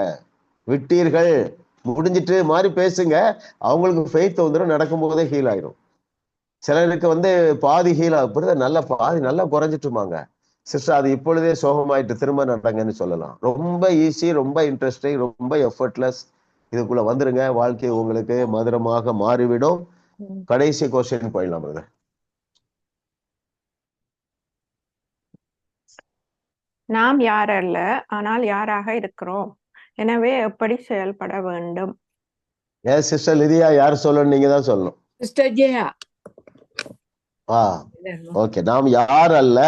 விட்டீர்கள் முடிஞ்சிட்டு மாதிரி பேசுங்க. அவங்களுக்கு ஃபெய்த் வந்துடும், நடக்கும் போதே ஹீல் ஆயிரும். சிலருக்கு பாதி ஹீல் ஆகுறது, நல்லா பாதி நல்லா குறைஞ்சிட்டுமாங்க. சிஸ்டர் அது இப்பொழுதே சோகமாயிட்டு திரும்ப நடங்கன்னு சொல்லலாம். ரொம்ப ஈஸி, ரொம்ப இன்ட்ரெஸ்டிங், ரொம்ப எஃபர்ட்லெஸ். இதுக்குள்ள வந்துருங்க, வாழ்க்கை உங்களுக்கு மதுரமாக மாறிவிடும். கடைசி கொஸ்டின் போயிடலாம். நாம் யாரல்ல, ஆனால் யாராக இருக்கிறோம், எனவே எப்படி செயல்பட வேண்டும்? சிஸ்டர் லிதியா யார் சொல்லணும்? நீங்க தான் சொல்லணும். சிஸ்டர் ஜெயா. ஓகே. நாம் யார் அல்ல,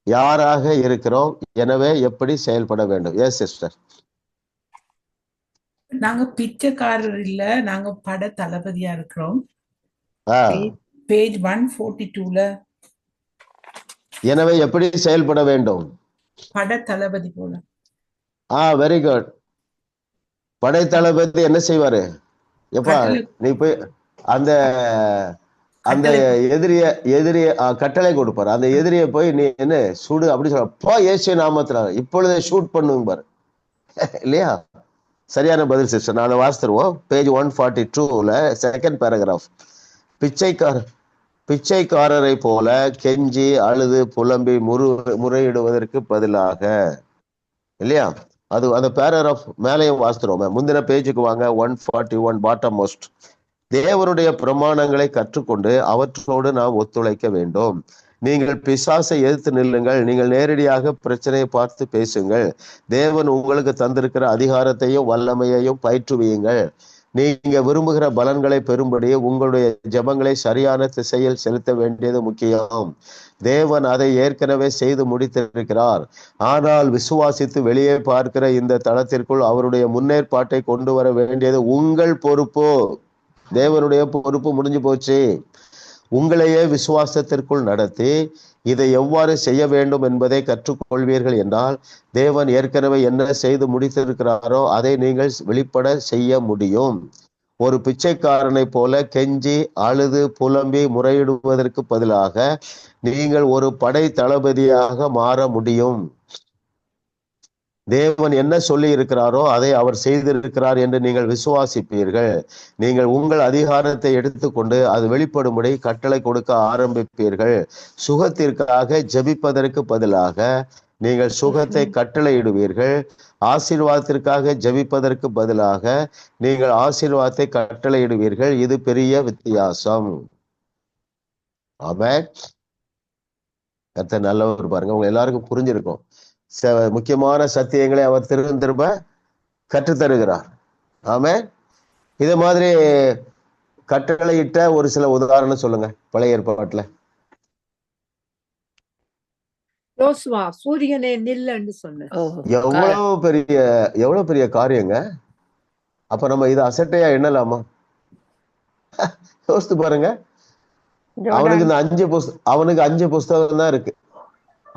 யாராக இருக்கிறோம், எனவே எப்படி செயல்பட வேண்டும். Yes sister. நாங்க பிச்சைக்காரர் இல்ல, நாங்க பட தளபதியா இருக்கிறோம். பேஜ் 142ல எனவே எப்படி செயல்பட வேண்டும்? பட தளபதி போல. Very good. படை தளபதி என்ன செய்வாரு? எப்பா நீ போய் அந்த அந்த எதிரிய கட்டளை கொடுப்பாரு. அந்த எதிரியை போய் நீ என்ன சுடு அப்படி சொல்ல, இயேசு நாமத்துல இப்பொழுதே ஷூட் பண்ணுங்க பாரு, இல்லையா? சரியான பதில் சிஸ்டர். நான் அதை வாசித்துருவோம். பேஜ் 142ல செகண்ட் பேராகிராஃப். பிச்சைக்காரரை போல கெஞ்சி அழுது புலம்பி முறையிடுவதற்கு பதிலாக, இல்லையா? அது அந்த பேராகிராஃப் மேலேயும் வாசித்துருவோம். முந்தின பேஜுக்கு வாங்க. 141 பாட்டம் மோஸ்ட். தேவனுடைய பிரமாணங்களை கற்றுக்கொண்டு அவற்றோடு நாம் ஒத்துழைக்க வேண்டும். நீங்கள் பிசாசை எதிர்த்து நில்லுங்கள். நீங்கள் நேரடியாக பிரச்சனையை பார்த்து பேசுங்கள். தேவன் உங்களுக்கு தந்திருக்கிற அதிகாரத்தையும் வல்லமையையும் பயிற்றுவியுங்கள். நீங்க விரும்புகிற பலன்களை பெறும்படி உங்களுடைய ஜெபங்களை சரியான திசையில் செலுத்த வேண்டியது முக்கியம். தேவன் அதை ஏற்கனவே செய்து முடித்திருக்கிறார். ஆனால் விசுவாசித்து வெளியே பார்க்கிற இந்த தளத்திற்குள் அவருடைய முன்னேற்பாட்டை கொண்டு வர வேண்டியது உங்கள் பொறுப்பு. தேவனுடைய பொறுப்பு முடிஞ்சு போச்சு. உங்களையே விசுவாசத்திற்குள் நடத்தி இதை எவ்வாறு செய்ய வேண்டும் என்பதை கற்றுக்கொள்வீர்கள் என்றால், தேவன் ஏற்கனவே என்ன செய்து முடித்திருக்கிறாரோ அதை நீங்கள் வெளிப்பட செய்ய முடியும். ஒரு பிச்சைக்காரனை போல கெஞ்சி அழுது புலம்பி முறையிடுவதற்கு பதிலாக நீங்கள் ஒரு படை தளபதியாக மாற முடியும். தேவன் என்ன சொல்லி இருக்கிறாரோ அதை அவர் செய்திருக்கிறார் என்று நீங்கள் விசுவாசிப்பீர்கள். நீங்கள் உங்கள் அதிகாரத்தை எடுத்துக்கொண்டு அது வெளிப்படும்படி கட்டளை கொடுக்க ஆரம்பிப்பீர்கள். சுகத்திற்காக ஜெபிப்பதற்கு பதிலாக நீங்கள் சுகத்தை கட்டளையிடுவீர்கள். ஆசீர்வாதத்திற்காக ஜெபிப்பதற்கு பதிலாக நீங்கள் ஆசீர்வாதத்தை கட்டளையிடுவீர்கள். இது பெரிய வித்தியாசம். ஆமென். கர்த்தர் நல்லவர். பாருங்க, உங்க எல்லாருக்கும் புரிஞ்சிருக்கும். முக்கியமான சத்தியங்களை அவர் திரும்ப கற்றுத்தருகிறார். ஆமென். இதை மாதிரி கட்டளையிட்ட ஒரு சில உதாரணம் சொல்லுங்க பழைய ஏற்பாட்டுல. சூரியனே நில்லுன்னு சொன்ன எவ்வளவு பெரிய காரியங்க. அப்ப நம்ம இதை அசட்டையா எண்ணலாமா? யோசித்து பாருங்க. அவனுக்கு இந்த 5 புஸ்தகம் தான் இருக்கு.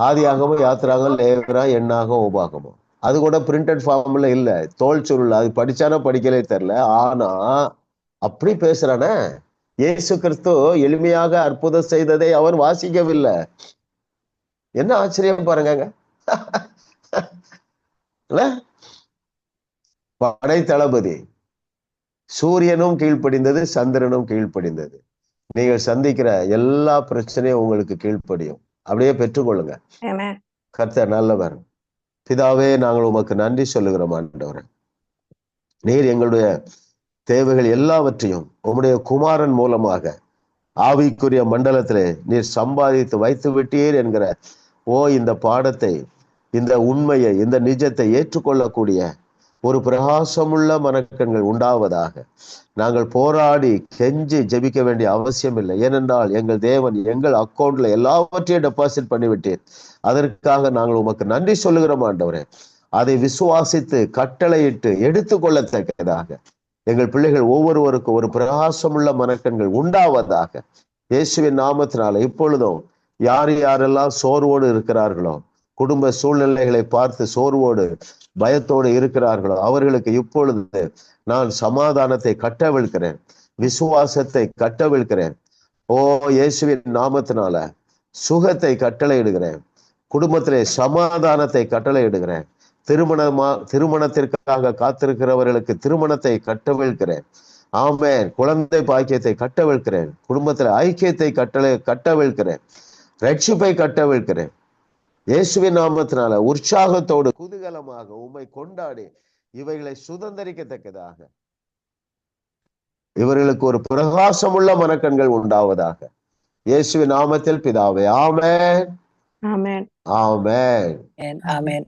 ஆதியாகமம், யாத்திராகம், லேவியராகமம், எண்ணாகமம், உபாகமம். அது கூட பிரிண்டட் ஃபார்ம்ல இல்ல, தோல் சுருள். அது படிச்சானோ படிக்கலே தெரியல. ஆனா அப்படி பேசுறானே, இயேசு கிறிஸ்து எளிமையாக அற்புதம் செய்ததை அவர் வாசிக்கவில்லை. என்ன ஆச்சரியம் பாருங்க. படை தளபதி. சூரியனும் கீழ்ப்படிந்தது, சந்திரனும் கீழ்ப்படிந்தது. நீங்கள் சந்திக்கிற எல்லா பிரச்சனையும் உங்களுக்கு கீழ்ப்படியும். அப்படியே பெற்றுக்கொள்ளுங்க. கர்த்தர் நல்லவர். பிதாவே, நாங்கள் உமக்கு நன்றி சொல்லுகிறோம் ஆண்டவரே. நீர் எங்களுடைய தேவைகள் எல்லாவற்றையும் உம்முடைய குமாரன் மூலமாக ஆவிக்குரிய மண்டலத்திலே நீர் சம்பாதித்து வைத்து விட்டீர் என்கிற இந்த பாடத்தை, இந்த உண்மையை, இந்த நிஜத்தை ஏற்றுக்கொள்ளக்கூடிய ஒரு பிரகாசமுள்ள மனக்கண்கள் உண்டாவதாக. நாங்கள் போராடி கெஞ்சி ஜெபிக்க வேண்டிய அவசியம் இல்லை. ஏனென்றால் எங்கள் தேவன் எங்கள் அக்கௌண்ட்ல எல்லாவற்றையும் டெபாசிட் பண்ணிவிட்டீர். அதற்காக நாங்கள் உமக்கு நன்றி சொல்லுகிறோம் ஆண்டவரே. அதை விசுவாசித்து கட்டளையிட்டு எடுத்துக்கொள்ளத்தக்கதாக எங்கள் பிள்ளைகள் ஒவ்வொருவருக்கும் ஒரு பிரகாசமுள்ள மனக்கண்கள் உண்டாவதாக. இயேசுவின் நாமத்தினால இப்பொழுதும் யார் யாரெல்லாம் சோர்வோடு இருக்கிறார்களோ, குடும்ப சூழ்நிலைகளை பார்த்து சோர்வோடு பயத்தோடு இருக்கிறார்களோ, அவர்களுக்கு இப்பொழுது நான் சமாதானத்தை கட்டவிழ்க்கிறேன், விசுவாசத்தை கட்டவிழ்க்கிறேன். இயேசுவின் நாமத்தினால சுகத்தை கட்டளையிடுகிறேன். குடும்பத்திலே சமாதானத்தை கட்டளையிடுகிறேன். திருமணத்திற்காக காத்திருக்கிறவர்களுக்கு திருமணத்தை கட்டவிழ்க்கிறேன். ஆமென். குழந்தை பாக்கியத்தை கட்டவிழ்க்கிறேன். குடும்பத்தில் ஐக்கியத்தை கட்டவிழ்க்கிறேன். ரட்சிப்பை கட்டவிழ்க்கிறேன். இயேசுவின் நாமத்தினால உற்சாகத்தோடு குதூகலமாக உம்மை கொண்டாடி இவைகளை சுதந்திரிக்கத்தக்கதாக இவர்களுக்கு ஒரு பிரகாசமுள்ள மனக்கண்கள் உண்டாவதாக. இயேசுவின் நாமத்தில் பிதாவே, ஆமென். ஆமென். ஆமென். ஆமென். ஆமென்.